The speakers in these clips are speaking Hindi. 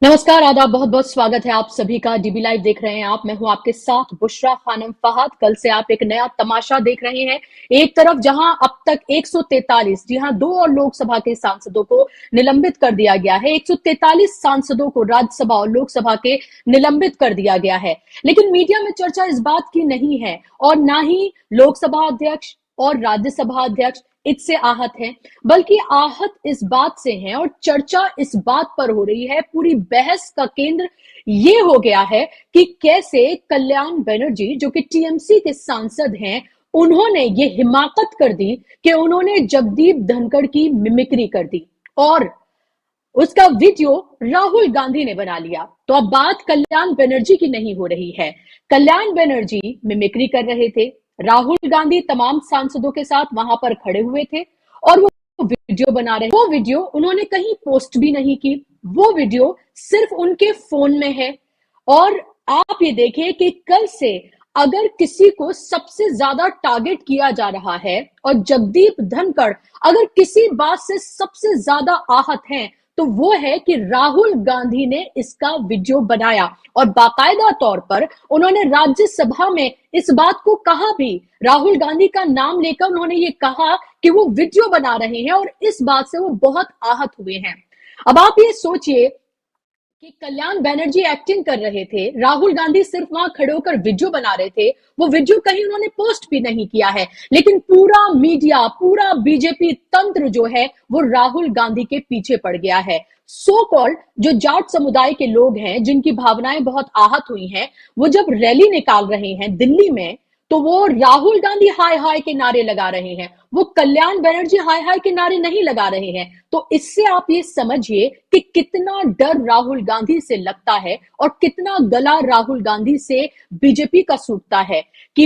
नमस्कार, आदाब, बहुत बहुत स्वागत है आप सभी का। डीबी लाइव देख रहे हैं आप। मैं हूं आपके साथ बुशरा खानम फहद। कल से आप एक नया तमाशा देख रहे हैं। एक तरफ जहां अब तक 143, जी हां, 2 और लोकसभा के सांसदों को निलंबित कर दिया गया है। 143 सांसदों को राज्यसभा और लोकसभा के निलंबित कर दिया गया है। लेकिन मीडिया में चर्चा इस बात की नहीं है और ना ही लोकसभा अध्यक्ष और राज्यसभा अध्यक्ष इससे आहत है, बल्कि आहत इस बात से हैं और चर्चा इस बात पर हो रही है। पूरी बहस का केंद्र ये हो गया है कि कैसे कल्याण बनर्जी, जो कि टीएमसी के सांसद हैं, उन्होंने ये हिमाकत कर दी कि उन्होंने जगदीप धनखड़ की मिमिक्री कर दी और उसका वीडियो राहुल गांधी ने बना लिया। तो अब बात कल्याण बनर्जी की नहीं हो रही है। कल्याण बनर्जी मिमिक्री कर रहे थे, राहुल गांधी तमाम सांसदों के साथ वहां पर खड़े हुए थे और वो वीडियो बना रहे। वो वीडियो उन्होंने कहीं पोस्ट भी नहीं की, वो वीडियो सिर्फ उनके फोन में है। और आप ये देखें कि कल से अगर किसी को सबसे ज्यादा टारगेट किया जा रहा है और जगदीप धनखड़ अगर किसी बात से सबसे ज्यादा आहत हैं, तो वो है कि राहुल गांधी ने इसका वीडियो बनाया और बाकायदा तौर पर उन्होंने राज्यसभा में इस बात को कहा भी। राहुल गांधी का नाम लेकर उन्होंने ये कहा कि वो वीडियो बना रहे हैं और इस बात से वो बहुत आहत हुए हैं। अब आप ये सोचिए कि कल्याण बनर्जी एक्टिंग कर रहे थे, राहुल गांधी सिर्फ वहां खड़े होकर वीडियो बना रहे थे। वो वीडियो कहीं उन्होंने पोस्ट भी नहीं किया है, लेकिन पूरा मीडिया, पूरा बीजेपी तंत्र जो है वो राहुल गांधी के पीछे पड़ गया है। सो कॉल्ड जो जाट समुदाय के लोग हैं, जिनकी भावनाएं बहुत आहत हुई हैं, वो जब रैली निकाल रहे हैं दिल्ली में, तो वो राहुल गांधी हाय हाय के नारे लगा रहे हैं, वो कल्याण बनर्जी हाय हाय के नारे नहीं लगा रहे हैं। तो इससे आप ये समझिए कि कितना डर राहुल गांधी से लगता है और कितना गला राहुल गांधी से बीजेपी का सूखता है कि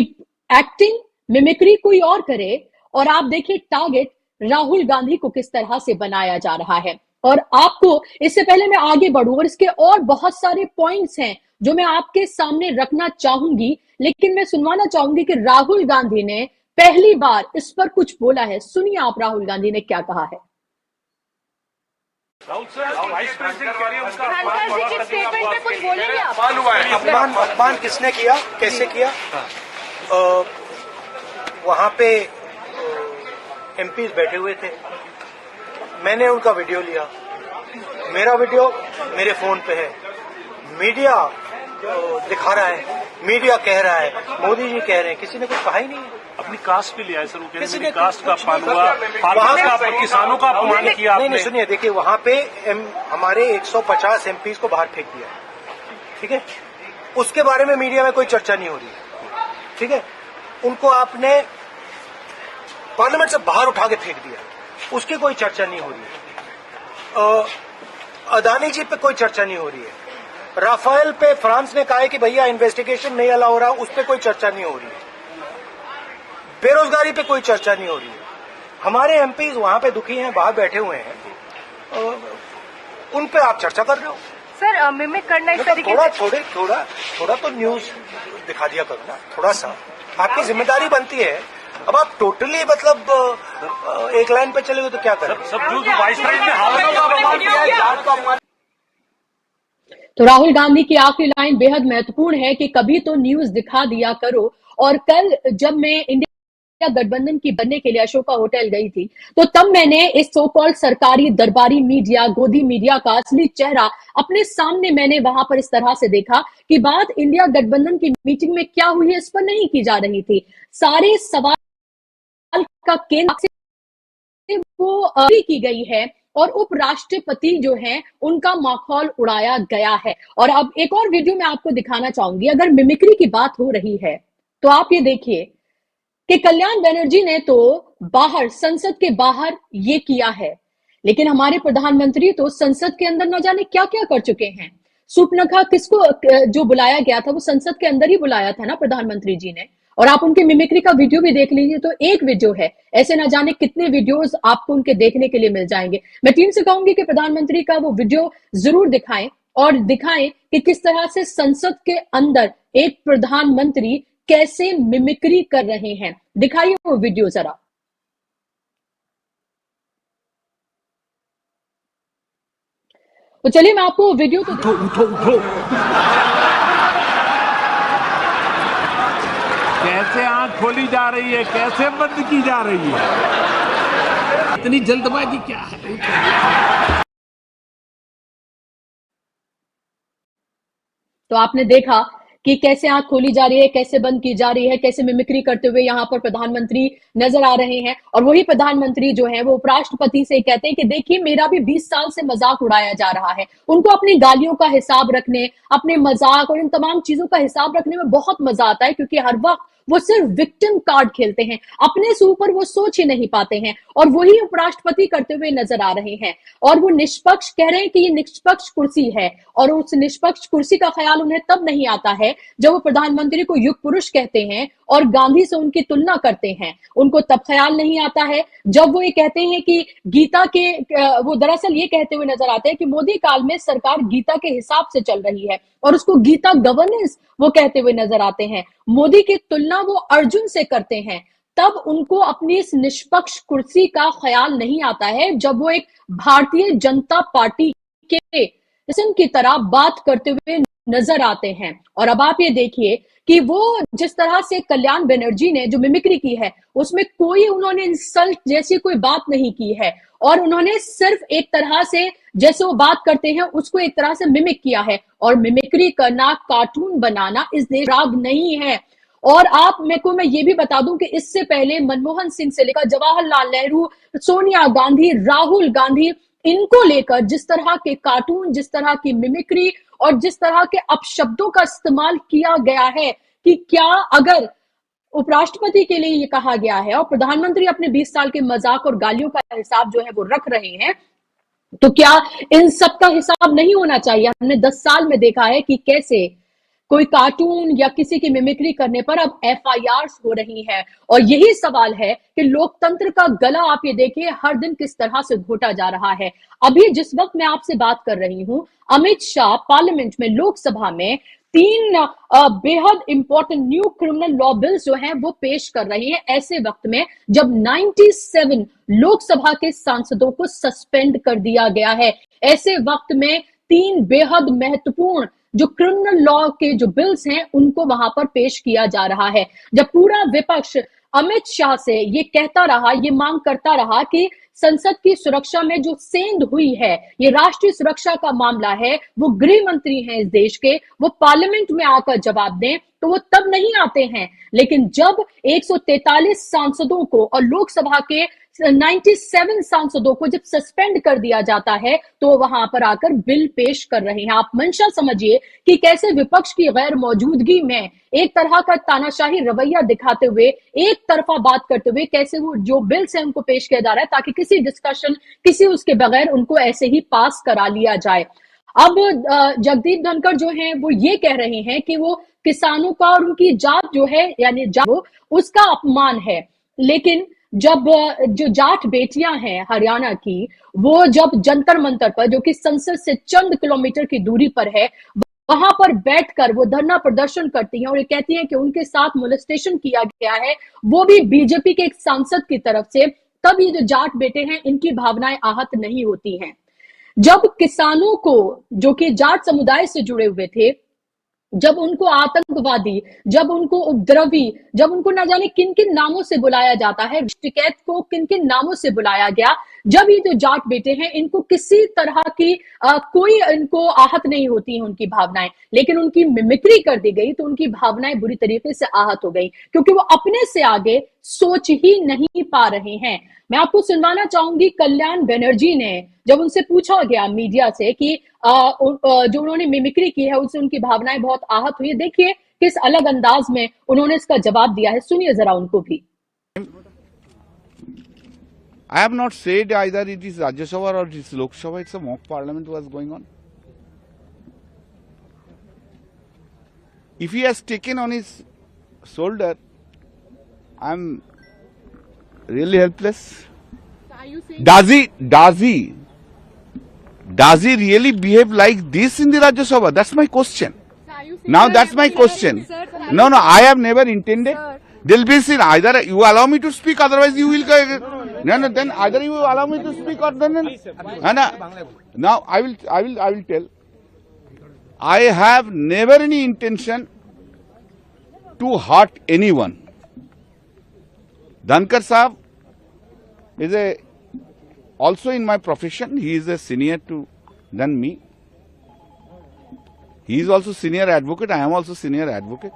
एक्टिंग, मिमिक्री कोई और करे और आप देखिए टारगेट राहुल गांधी को किस तरह से बनाया जा रहा है। और आपको, इससे पहले मैं आगे बढ़ूं, और इसके और बहुत सारे पॉइंट्स हैं जो मैं आपके सामने रखना चाहूंगी, लेकिन मैं सुनवाना चाहूंगी कि राहुल गांधी ने पहली बार इस पर कुछ बोला है। सुनिए आप राहुल गांधी ने क्या कहा है। राहुल सर, वाइस प्रेसिडेंट कह रही है उसका अपमान किसने किया, कैसे किया? वहां पे एमपीज बैठे हुए थे, मैंने उनका वीडियो लिया। मेरा वीडियो मेरे फोन पे है, मीडिया दिखा रहा है, मीडिया कह रहा है, मोदी जी कह रहे हैं, किसी ने कुछ कहा ही नहीं है। अपनी कास्ट पे लिया है सर, वो कह रहे कास्ट का अपमान हुआ, किसानों का अपमान किया। नहीं, सुनिए, देखिए वहां पे हमारे 150 एमपीज को बाहर फेंक दिया, ठीक है। उसके बारे में मीडिया में कोई चर्चा नहीं हो रही है, ठीक है। उनको आपने पार्लियामेंट से बाहर उठा के फेंक दिया, उसकी कोई चर्चा नहीं हो रही है। अदानी जी पे कोई चर्चा नहीं हो रही है। राफेल पे फ्रांस ने कहा है कि भैया इन्वेस्टिगेशन नहीं अलाउ हो रहा, उस पर कोई चर्चा नहीं हो रही है। बेरोजगारी पे कोई चर्चा नहीं हो रही है। हमारे एमपीज वहां पे दुखी हैं, बाहर बैठे हुए हैं, उन पे आप चर्चा कर रहे हो। सर, मिमिक करना इस तरीके से थोड़ा तो न्यूज दिखा दिया करो ना, थोड़ा सा आपकी जिम्मेदारी बनती है। अब आप टोटली मतलब एक लाइन पे चले गए तो क्या करें? सब जो वाइस प्रेसिडेंट। तो राहुल गांधी की आखिरी लाइन बेहद महत्वपूर्ण है कि कभी तो न्यूज दिखा दिया करो। और कल जब मैं इंडिया गठबंधन की बनने के लिए अशोका होटल गई थी, तो तब मैंने इस सो कॉल्ड सरकारी दरबारी मीडिया, गोदी मीडिया का असली चेहरा अपने सामने मैंने वहां पर इस तरह से देखा कि बात इंडिया गठबंधन की मीटिंग में क्या हुई है इस पर नहीं की जा रही थी। सारे सवाल का केंद्र वो की गई है और उपराष्ट्रपति जो हैं उनका माहौल उड़ाया गया है। और अब एक और वीडियो मैं आपको दिखाना चाहूंगी। अगर मिमिक्री की बात हो रही है तो आप ये देखिए कि कल्याण बनर्जी ने तो बाहर, संसद के बाहर ये किया है, लेकिन हमारे प्रधानमंत्री तो संसद के अंदर न जाने क्या क्या कर चुके हैं। सुपनखा किसको जो बुलाया गया था वो संसद के अंदर ही बुलाया था ना प्रधानमंत्री जी ने। और आप उनके मिमिक्री का वीडियो भी देख लीजिए तो एक वीडियो है, ऐसे ना जाने कितने वीडियोस आपको उनके देखने के लिए मिल जाएंगे। मैं टीम से कहूंगी कि प्रधानमंत्री का वो वीडियो जरूर दिखाएं और दिखाएं कि किस तरह से संसद के अंदर एक प्रधानमंत्री कैसे मिमिक्री कर रहे हैं। दिखाइए वो वीडियो जरा। तो चलिए मैं आपको वीडियो तो उठो उठो उठो। कैसे आंख खोली जा रही है, कैसे बंद की जा रही है, इतनी जल्दबाजी क्या है? तो आपने देखा कि कैसे आंख खोली जा रही है, कैसे बंद की जा रही है, कैसे मिमिक्री करते हुए यहाँ पर प्रधानमंत्री नजर आ रहे हैं। और वही प्रधानमंत्री जो है वो उपराष्ट्रपति से कहते हैं कि देखिए मेरा भी 20 साल से मजाक उड़ाया जा रहा है। उनको अपनी गालियों का हिसाब रखने, अपने मजाक और इन तमाम चीजों का हिसाब रखने में बहुत मजा आता है, क्योंकि हर वक्त वो सिर्फ विक्टिम कार्ड खेलते हैं, अपने से ऊपर वो सोच ही नहीं पाते हैं। और वही उपराष्ट्रपति करते हुए नजर आ रहे हैं। और वो निष्पक्ष कह रहे हैं कि ये निष्पक्ष कुर्सी है, और उस निष्पक्ष कुर्सी का ख्याल उन्हें तब नहीं आता है जब वो प्रधानमंत्री को युग पुरुष कहते हैं और गांधी से उनकी तुलना करते हैं। उनको तब ख्याल नहीं आता है जब वो ये कहते हैं कि गीता के, वो दरअसल ये कहते हुए नजर आते हैं कि मोदी काल में सरकार गीता के हिसाब से चल रही है, और उसको गीता गवर्नेंस वो कहते हुए नजर आते हैं। मोदी की तुलना वो अर्जुन से करते हैं। तब उनको अपनी इस निष्पक्ष कुर्सी का ख्याल नहीं आता है जब वो एक भारतीय जनता पार्टी के किस्म की तरह बात करते हुए नजर आते हैं। और अब आप ये देखिए कि वो जिस तरह से कल्याण बनर्जी ने जो मिमिक्री की है उसमें कोई उन्होंने इंसल्ट जैसी कोई बात नहीं की है, और उन्होंने सिर्फ एक तरह से जैसे वो बात करते हैं उसको एक तरह से मिमिक किया है। और मिमिक्री करना, कार्टून बनाना इस देश राग नहीं है। और आप मैं ये भी बता दूं कि इससे पहले मनमोहन सिंह से लेकर जवाहरलाल नेहरू, सोनिया गांधी, राहुल गांधी, इनको लेकर जिस तरह के कार्टून, जिस तरह की मिमिक्री और जिस तरह के अपशब्दों का इस्तेमाल किया गया है, कि क्या अगर उपराष्ट्रपति के लिए ये कहा गया है और प्रधानमंत्री अपने 20 साल के मजाक और गालियों का हिसाब जो है वो रख रहे हैं, तो क्या इन सब का हिसाब नहीं होना चाहिए? हमने 10 साल में देखा है कि कैसे कोई कार्टून या किसी की मिमिक्री करने पर अब FIR हो रही है। और यही सवाल है कि लोकतंत्र का गला आप ये देखिए हर दिन किस तरह से घोटा जा रहा है। अभी जिस वक्त मैं आपसे बात कर रही हूं, अमित शाह पार्लियामेंट में, लोकसभा में 3 बेहद important new criminal law bills जो हैं वो पेश कर रही है, ऐसे वक्त में जब 97 लोकसभा के सांसदों को सस्पेंड कर दिया गया है। ऐसे वक्त में 3 बेहद महत्वपूर्ण जो क्रिमिनल लॉ के जो बिल्स हैं उनको वहां पर पेश किया जा रहा है, जब पूरा विपक्ष अमित शाह से ये कहता रहा, ये मांग करता रहा कि संसद की सुरक्षा में जो सेंध हुई है, ये राष्ट्रीय सुरक्षा का मामला है, वो गृह मंत्री हैं इस देश के, वो पार्लियामेंट में आकर जवाब दें, तो वो तब नहीं आते हैं। लेकिन जब 143 सांसदों को और लोकसभा के 97 सांसदों को जब सस्पेंड कर दिया जाता है, तो वहां पर आकर बिल पेश कर रहे हैं। आप मंशा समझिए कि कैसे विपक्ष की गैर मौजूदगी में एक तरह का तानाशाही रवैया दिखाते हुए, एक तरफा बात करते हुए, कैसे वो जो बिल्स हैं उनको पेश किया जा रहा है ताकि किसी डिस्कशन, किसी उसके बगैर उनको ऐसे ही पास करा लिया जाए। अब जगदीप धनखड़ जो हैं वो ये कह रहे हैं कि वो किसानों का और उनकी जात जो है, यानी जात, उसका अपमान है। लेकिन जब जो जाट बेटियां हैं हरियाणा की, वो जब जंतर मंतर पर, जो कि संसद से चंद किलोमीटर की दूरी पर है, वहां पर बैठकर वो धरना प्रदर्शन करती हैं और ये कहती हैं कि उनके साथ मोलेस्टेशन किया गया है, वो भी बीजेपी के एक सांसद की तरफ से, तब ये जो जाट बेटे हैं इनकी भावनाएं आहत नहीं होती हैं। जब किसानों को, जो कि जाट समुदाय से जुड़े हुए थे, जब उनको आतंकवादी, जब उनको उपद्रवी, जब उनको न जाने किन किन नामों से बुलाया जाता है, टिकैत को किन किन नामों से बुलाया गया, जब ये जो जाट बेटे हैं इनको किसी तरह की कोई इनको आहत नहीं होती है उनकी भावनाएं, लेकिन उनकी मिमिक्री कर दी गई तो उनकी भावनाएं बुरी तरीके से आहत हो गई, क्योंकि वो अपने से आगे सोच ही नहीं पा रहे हैं। मैं आपको सुनवाना चाहूंगी कल्याण बनर्जी ने, जब उनसे पूछा गया मीडिया से कि जो उन्होंने मिमिक्री की है उससे उनकी भावनाएं बहुत आहत हुई। देखिए किस अलग अंदाज में उन्होंने इसका जवाब दिया है, सुनिए जरा उनको भी। I have not said either it is Rajya Sabha or it is Lok Sabha, it's a mock parliament was going on. If he has taken on his shoulder, I am really helpless. Does he really behave like this in the Rajya Sabha? That's my question. Now that's my question. No, I have never intended. There will be sin. Either you allow me to speak, otherwise you will. No, then either you allow me to speak or then. Now I will tell. I have never any intention to hurt anyone. Dhankar Saab is also in my profession. He is a senior than me. He is also senior advocate. I am also senior advocate.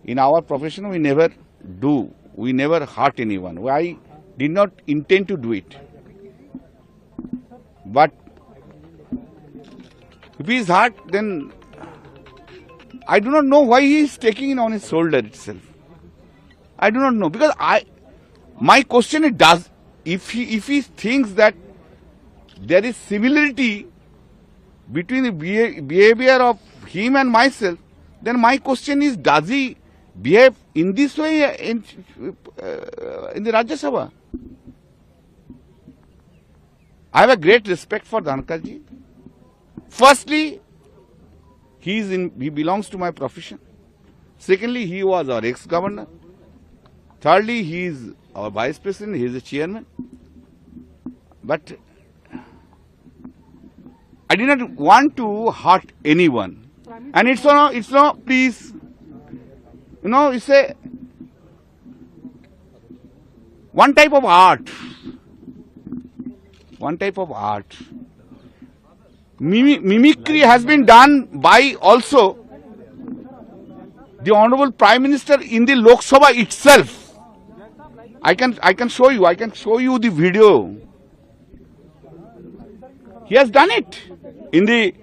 In our profession, we never hurt anyone. I did not intend to do it. But if he is hurt, then I do not know why he is taking it on his shoulder itself. I do not know, because my question is, if he thinks that there is similarity between the behavior of him and myself, then my question is, does he behave in this way in the Rajya Sabha? I have a great respect for Dhankar ji. Firstly, he belongs to my profession. Secondly, he was our ex-governor. Thirdly, he is our vice president. He is the chairman. But I did not want to hurt anyone. And it's not, please, it's one type of art. One type of art. Mimicry has been done by also the Honorable Prime Minister in the Lok Sabha itself. I can show you the video. He has done it in the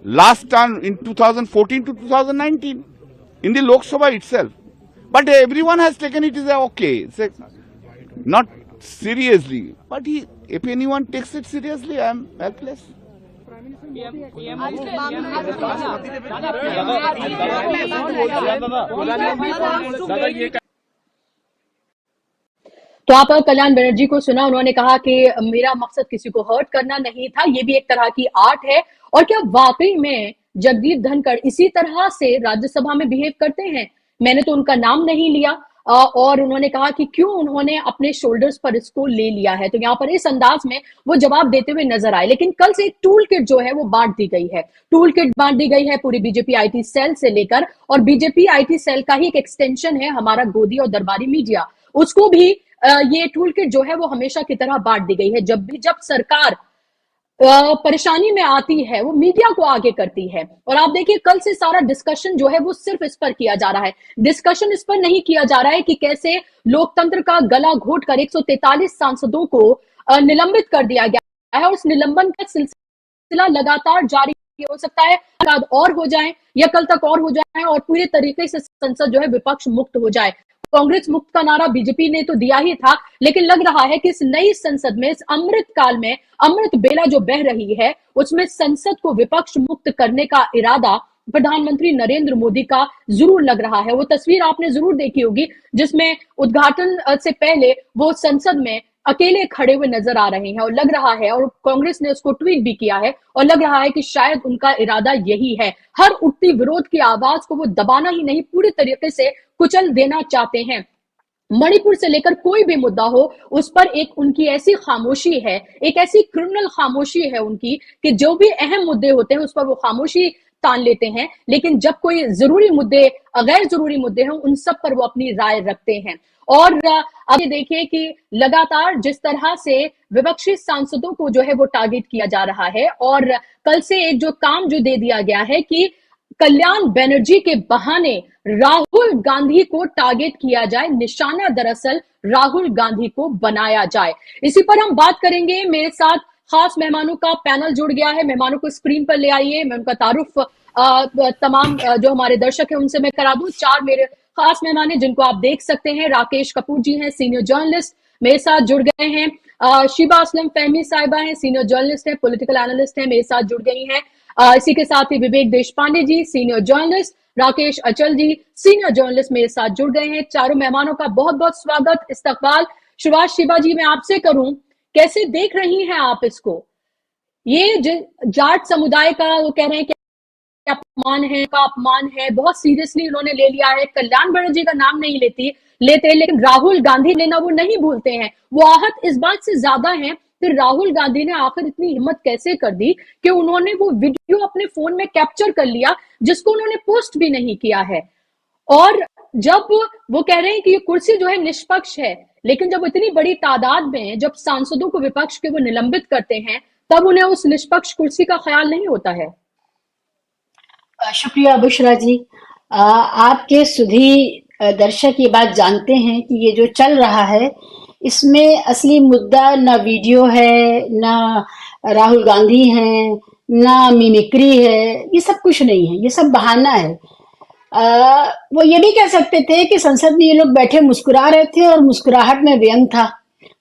last term in 2014 to 2019 in the Lok Sabha itself. But everyone has taken it as okay, not seriously. But if anyone takes it seriously, I am helpless. तो आप कल्याण बनर्जी को सुना, उन्होंने कहा कि मेरा मकसद किसी को हर्ट करना नहीं था, ये भी एक तरह की आर्ट है। और क्या वाकई में जगदीप धनखड़ इसी तरह से राज्यसभा में बिहेव करते हैं? मैंने तो उनका नाम नहीं लिया, और उन्होंने कहा कि क्यों उन्होंने अपने शोल्डर्स पर इसको ले लिया है। तो यहाँ पर इस अंदाज में वो जवाब देते हुए नजर आए। लेकिन कल से एक टूल किट जो है वो बांट दी गई है। टूल किट बांट दी गई है पूरी बीजेपी आईटी सेल से लेकर, और बीजेपी आईटी सेल का ही एक एक्सटेंशन है हमारा गोदी और दरबारी मीडिया, उसको भी ये टूल किट जो है वो हमेशा की तरह बांट दी गई है। जब सरकार परेशानी में आती है वो मीडिया को आगे करती है। और आप देखिए कल से सारा डिस्कशन जो है वो सिर्फ इस पर किया जा रहा है। डिस्कशन इस पर नहीं किया जा रहा है कि कैसे लोकतंत्र का गला घोटकर 143 सांसदों को निलंबित कर दिया गया है, और उस निलंबन का सिलसिला लगातार जारी हो सकता है, और हो जाए या कल तक और हो जाए, और पूरे तरीके से संसद जो है विपक्ष मुक्त हो जाए। कांग्रेस मुक्त का नारा बीजेपी ने तो दिया ही था, लेकिन लग रहा है कि इस नई संसद में, इस अमृत काल में, अमृत बेला जो बह रही है, उसमें संसद को विपक्ष मुक्त करने का इरादा प्रधानमंत्री नरेंद्र मोदी का जरूर लग रहा है। वो तस्वीर आपने जरूर देखी होगी जिसमें उद्घाटन से पहले वो संसद में अकेले खड़े हुए नजर आ रहे हैं, और लग रहा है, और कांग्रेस ने उसको ट्वीट भी किया है, और लग रहा है कि शायद उनका इरादा यही है। हर उठती विरोध की आवाज को वो दबाना ही नहीं, पूरी तरीके से कुचल देना चाहते हैं। मणिपुर से लेकर कोई भी मुद्दा हो, उस पर एक उनकी ऐसी खामोशी है, एक ऐसी क्रिमिनल खामोशी है उनकी, कि जो भी अहम मुद्दे होते हैं उस पर वो खामोशी तान लेते हैं, लेकिन जब कोई जरूरी मुद्दे, गैर जरूरी मुद्दे हैं, उन सब पर वो अपनी राय रखते हैं। और अब ये देखिए कि लगातार जिस तरह से विपक्षी सांसदों को जो है वो टारगेट किया जा रहा है, और कल से एक जो काम जो दे दिया गया है कि कल्याण बनर्जी के बहाने राहुल गांधी को टारगेट किया जाए, निशाना दरअसल राहुल गांधी को बनाया जाए। इसी पर हम बात करेंगे। मेरे साथ खास मेहमानों का पैनल जुड़ गया है। मेहमानों को स्क्रीन पर ले आइए, मैं उनका तारुफ तमाम जो हमारे दर्शक हैं उनसे मैं करा दूं। 4 मेरे खास मेहमान हैं जिनको आप देख सकते हैं। राकेश कपूर जी हैं, सीनियर जर्नलिस्ट, मेरे साथ जुड़ गए हैं। शिबा असलम फहमी साहिबा हैं, सीनियर जर्नलिस्ट हैं, पॉलिटिकल एनालिस्ट हैं, मेरे साथ जुड़ गई हैं। इसी के साथ ही विवेक देशपांडे जी, सीनियर जर्नलिस्ट, राकेश अचल जी, सीनियर जर्नलिस्ट, मेरे साथ जुड़ गए हैं। चारों मेहमानों का बहुत बहुत स्वागत, इस्तकबाल। शुरुआत शिबा जी मैं आपसे करूं, कैसे देख रही हैं आप इसको? ये जाट समुदाय का वो कह रहे हैं कि अपमान है, बहुत सीरियसली उन्होंने ले लिया है। कल्याण बनर्जी का नाम नहीं लेती, लेते हैं, लेकिन राहुल गांधी लेना वो नहीं भूलते हैं। वो आहत इस बात से ज्यादा हैं फिर राहुल गांधी ने आखिर इतनी हिम्मत कैसे कर दी कि उन्होंने वो वीडियो अपने फोन में कैप्चर कर लिया जिसको उन्होंने पोस्ट भी नहीं किया है। और जब वो कह रहे हैं कि ये कुर्सी जो है निष्पक्ष है, लेकिन जब इतनी बड़ी तादाद में जब सांसदों को विपक्ष के वो निलंबित करते हैं तब उन्हें उस निष्पक्ष कुर्सी का ख्याल नहीं होता है। शुक्रिया बुशरा जी। आपके सुधी दर्शक ये बात जानते हैं कि ये जो चल रहा है इसमें असली मुद्दा ना वीडियो है, ना राहुल गांधी है, ना मिमिक्री है, ये सब कुछ नहीं है, ये सब बहाना है। वो ये भी कह सकते थे कि संसद में ये लोग बैठे मुस्कुरा रहे थे और मुस्कुराहट में व्यंग था।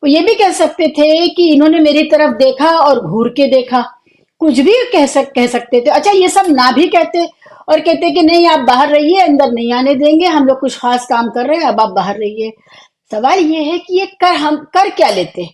वो ये भी कह सकते थे कि इन्होंने मेरी तरफ देखा और घूर के देखा, कुछ भी कह सकते थे। अच्छा, ये सब ना भी कहते और कहते कि नहीं आप बाहर रहिए, अंदर नहीं आने देंगे, हम लोग कुछ खास काम कर रहे हैं, अब आप बाहर रहिए। सवाल ये है कि ये हम कर क्या लेते?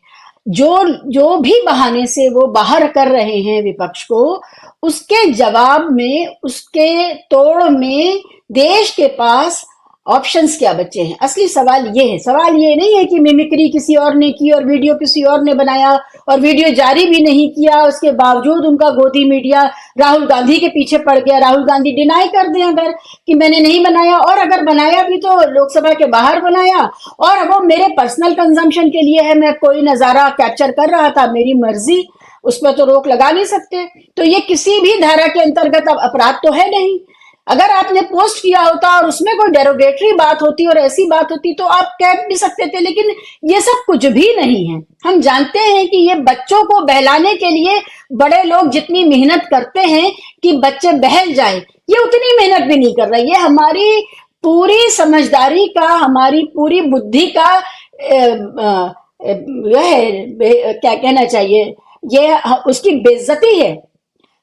जो भी बहाने से वो बाहर कर रहे हैं विपक्ष को, उसके जवाब में, उसके तोड़ में देश के पास ऑप्शंस क्या बचे हैं? असली सवाल ये है। सवाल ये नहीं है कि मिमिक्री किसी और ने की और वीडियो किसी और ने बनाया और वीडियो जारी भी नहीं किया, उसके बावजूद उनका गोदी मीडिया राहुल गांधी के पीछे पड़ गया। राहुल गांधी डिनाई कर दें अगर कि मैंने नहीं बनाया, और अगर बनाया भी तो लोकसभा के बाहर बनाया और वो मेरे पर्सनल कंजम्पशन के लिए है, मैं कोई नजारा कैप्चर कर रहा था, मेरी मर्जी, उस पर तो रोक लगा नहीं सकते। तो ये किसी भी धारा के अंतर्गत अपराध तो है नहीं। अगर आपने पोस्ट किया होता और उसमें कोई डेरोगेटरी बात होती और ऐसी बात होती तो आप कह भी सकते थे, लेकिन ये सब कुछ भी नहीं है। हम जानते हैं कि ये बच्चों को बहलाने के लिए बड़े लोग जितनी मेहनत करते हैं कि बच्चे बहल जाए, ये उतनी मेहनत भी नहीं कर रहे। ये हमारी पूरी समझदारी का, हमारी पूरी बुद्धि का क्या कहना चाहिए, ये उसकी बेइज्जती है,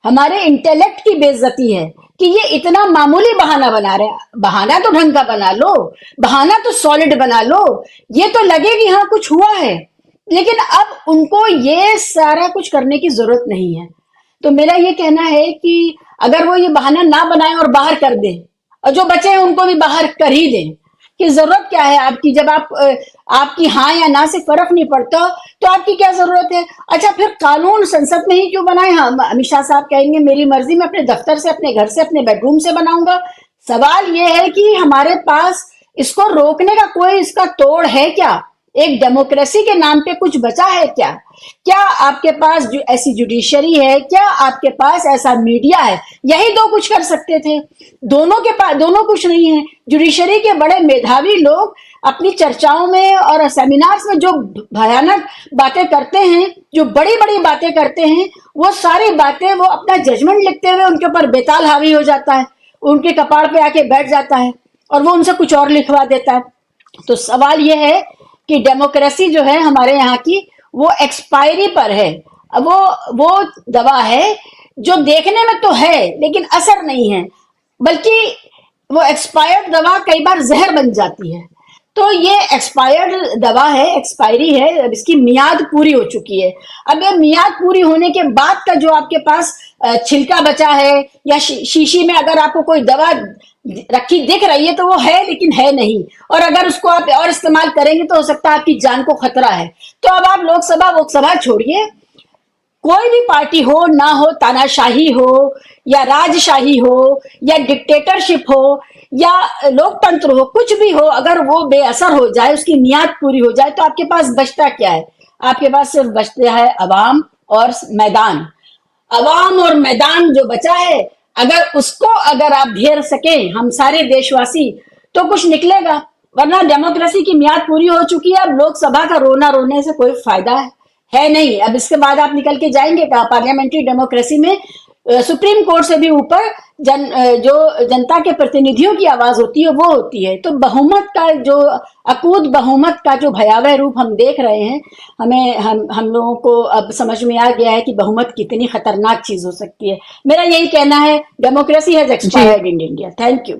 हमारे इंटेलेक्ट की बेइज्जती है कि ये इतना मामूली बहाना बना रहे हैं। बहाना तो ढंग का बना लो, बहाना तो सॉलिड बना लो, ये तो लगे कि हाँ कुछ हुआ है, लेकिन अब उनको ये सारा कुछ करने की जरूरत नहीं है। तो मेरा ये कहना है कि अगर वो ये बहाना ना बनाए और बाहर कर दे, और जो बचे हैं उनको भी बाहर कर ही दें, कि जरूरत क्या है आपकी? जब आपकी हाँ या ना से फर्क नहीं पड़ता तो आपकी क्या जरूरत है? अच्छा, फिर कानून संसद में ही क्यों बनाए? हाँ, अमित शाह साहब कहेंगे मेरी मर्जी, मैं अपने दफ्तर से, अपने घर से, अपने बेडरूम से बनाऊंगा। सवाल ये है कि हमारे पास इसको रोकने का कोई इसका तोड़ है क्या? एक डेमोक्रेसी के नाम पे कुछ बचा है क्या? क्या आपके पास ऐसी जुडिशरी है? क्या आपके पास ऐसा मीडिया है? यही दो कुछ कर सकते थे। दोनों के पास दोनों कुछ नहीं है। जुडिशरी के बड़े मेधावी लोग अपनी चर्चाओं में और सेमिनार्स में जो भयानक बातें करते हैं, जो बड़ी बड़ी बातें करते हैं, वो सारी बातें वो अपना जजमेंट लिखते हुए उनके ऊपर बेताल हावी हो जाता है, उनके कपाड़ पे आके बैठ जाता है और वो उनसे कुछ और लिखवा देता है। तो सवाल ये है कि डेमोक्रेसी जो है हमारे यहाँ की, वो एक्सपायरी पर है। अब वो दवा है जो देखने में तो है लेकिन असर नहीं है, बल्कि वो एक्सपायर्ड दवा कई बार जहर बन जाती है। तो ये एक्सपायर्ड दवा है, एक्सपायरी है, अब इसकी मियाद पूरी हो चुकी है। अब ये मियाद पूरी होने के बाद का जो आपके पास छिलका बचा है या शीशी में अगर आपको कोई दवा रखी दिख रही है तो वो है, लेकिन है नहीं, और अगर उसको आप और इस्तेमाल करेंगे तो हो सकता है आपकी जान को खतरा है। तो अब आप लोकसभा छोड़िए, कोई भी पार्टी हो ना हो, तानाशाही हो या राजशाही हो या डिक्टेटरशिप हो या लोकतंत्र हो, कुछ भी हो, अगर वो बेअसर हो जाए, उसकी मियाद पूरी हो जाए, तो आपके पास बचता क्या है? आपके पास सिर्फ बचता है अवाम और मैदान। अवाम और मैदान जो बचा है, अगर आप घेर सके हम सारे देशवासी, तो कुछ निकलेगा, वरना डेमोक्रेसी की मियाद पूरी हो चुकी है। अब लोकसभा का रोना रोने से कोई फायदा है नहीं। अब इसके बाद आप निकल के जाएंगे कहा? पार्लियामेंट्री डेमोक्रेसी में सुप्रीम कोर्ट से भी ऊपर जो जनता के प्रतिनिधियों की आवाज होती है वो होती है। तो बहुमत का जो अकूत बहुमत का जो भयावह रूप हम देख रहे हैं, हम लोगों को अब समझ में आ गया है कि बहुमत कितनी खतरनाक चीज हो सकती है। मेरा यही कहना है, democracy has expired in India. Thank you.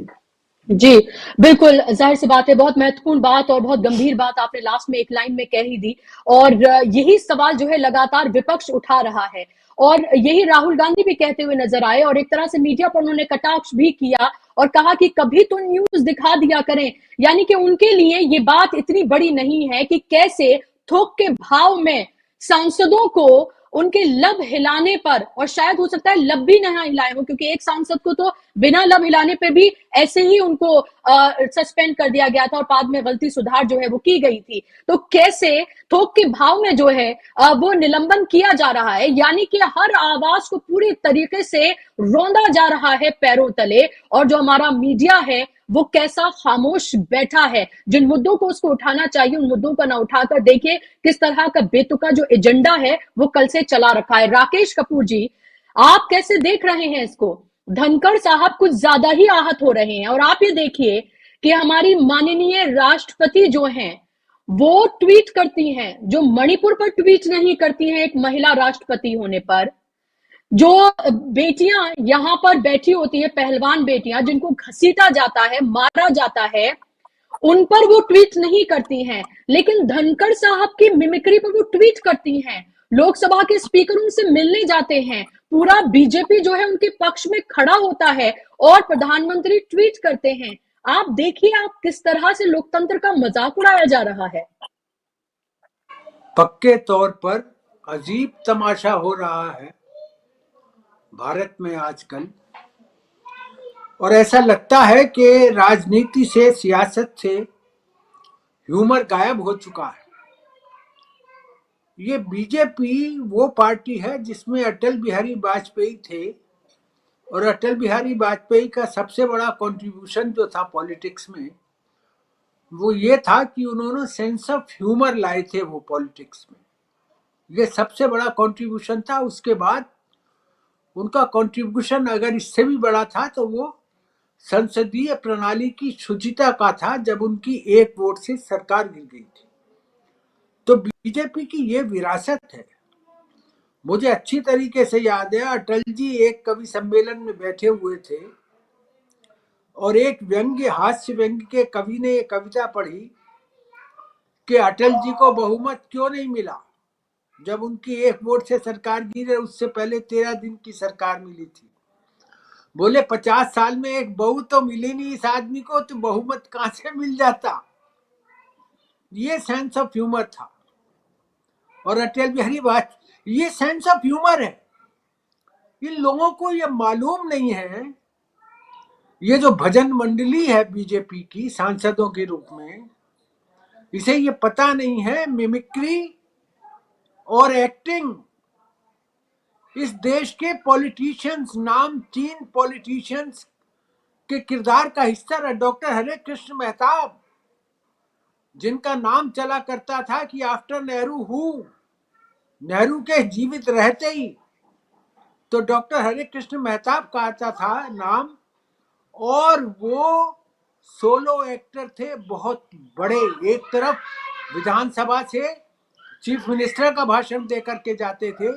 जी बिल्कुल, जाहिर सी बात है, बहुत महत्वपूर्ण बात और बहुत गंभीर बात आपने लास्ट में एक लाइन में कह ही दी। और यही सवाल जो है लगातार विपक्ष उठा रहा है और यही राहुल गांधी भी कहते हुए नजर आए और एक तरह से मीडिया पर उन्होंने कटाक्ष भी किया और कहा कि कभी तो न्यूज दिखा दिया करें। यानी कि उनके लिए ये बात इतनी बड़ी नहीं है कि कैसे थोक के भाव में सांसदों को उनके लब हिलाने पर, और शायद हो सकता है लब भी नहीं हिलाए हो, क्योंकि एक सांसद को तो बिना लब हिलाने पे भी ऐसे ही उनको सस्पेंड कर दिया गया था और बाद में गलती सुधार जो है वो की गई थी। तो कैसे थोक के भाव में जो है वो निलंबन किया जा रहा है, यानी कि हर आवाज को पूरी तरीके से रौंदा जा रहा है पैरों तले, और जो हमारा मीडिया है वो कैसा खामोश बैठा है। जिन मुद्दों को उसको उठाना चाहिए उन मुद्दों का ना उठाकर देखिए किस तरह का बेतुका जो एजेंडा है वो कल से चला रखा है। राकेश कपूर जी, आप कैसे देख रहे हैं इसको? धनखड़ साहब कुछ ज्यादा ही आहत हो रहे हैं, और आप ये देखिए कि हमारी माननीय राष्ट्रपति जो हैं वो ट्वीट करती हैं, जो मणिपुर पर ट्वीट नहीं करती हैं एक महिला राष्ट्रपति होने पर। जो बेटियां यहां पर बैठी होती है, पहलवान बेटियां जिनको घसीटा जाता है, मारा जाता है, उन पर वो ट्वीट नहीं करती हैं, लेकिन धनखड़ साहब की मिमिक्री पर वो ट्वीट करती हैं। लोकसभा के स्पीकर उनसे मिलने जाते हैं, पूरा बीजेपी जो है उनके पक्ष में खड़ा होता है, और प्रधानमंत्री ट्वीट करते हैं। आप देखिए आप किस तरह से लोकतंत्र का मजाक उड़ाया जा रहा है। पक्के तौर पर अजीब तमाशा हो रहा है भारत में आजकल, और ऐसा लगता है कि राजनीति से, सियासत से ह्यूमर गायब हो चुका है। ये बीजेपी वो पार्टी है जिसमें अटल बिहारी वाजपेयी थे, और अटल बिहारी वाजपेयी का सबसे बड़ा कंट्रीब्यूशन जो था पॉलिटिक्स में वो ये था कि उन्होंने सेंस ऑफ ह्यूमर लाए थे वो पॉलिटिक्स में। ये सबसे बड़ा कंट्रीब्यूशन था। उसके बाद उनका कंट्रीब्यूशन अगर इससे भी बड़ा था तो वो संसदीय प्रणाली की शुचिता का था, जब उनकी एक वोट से सरकार गिर गई थी। तो बीजेपी की ये विरासत है। मुझे अच्छी तरीके से याद है, अटल जी एक कवि सम्मेलन में बैठे हुए थे और एक हास्य व्यंग्य के कवि ने ये कविता पढ़ी कि अटल जी को बहुमत क्यों नहीं मिला जब उनकी एक वोट से सरकार गिरे, उससे पहले 13 दिन की सरकार मिली थी। बोले 50 साल में एक बहू तो मिली नहीं इस आदमी को, तो बहुमत कहां से मिल जाता। ये सेंस ऑफ ह्यूमर था। और अटल बिहारी वाजपेयी, ये सेंस ऑफ ह्यूमर है। इन लोगों को ये मालूम नहीं है, ये जो भजन मंडली है बीजेपी की सांसदों के रूप में, इसे ये पता नहीं है मिमिक्री और एक्टिंग इस देश के पॉलिटिशियंस, नामचीन पॉलिटिशियंस के किरदार का हिस्सा है। डॉक्टर हरे कृष्ण मेहताब, जिनका नाम चला करता था कि आफ्टर नेहरू हु, नेहरू के जीवित रहते ही तो डॉक्टर हरे कृष्ण मेहताब का आता था नाम, और वो सोलो एक्टर थे बहुत बड़े। एक तरफ विधानसभा से चीफ मिनिस्टर का भाषण देकर के जाते थे,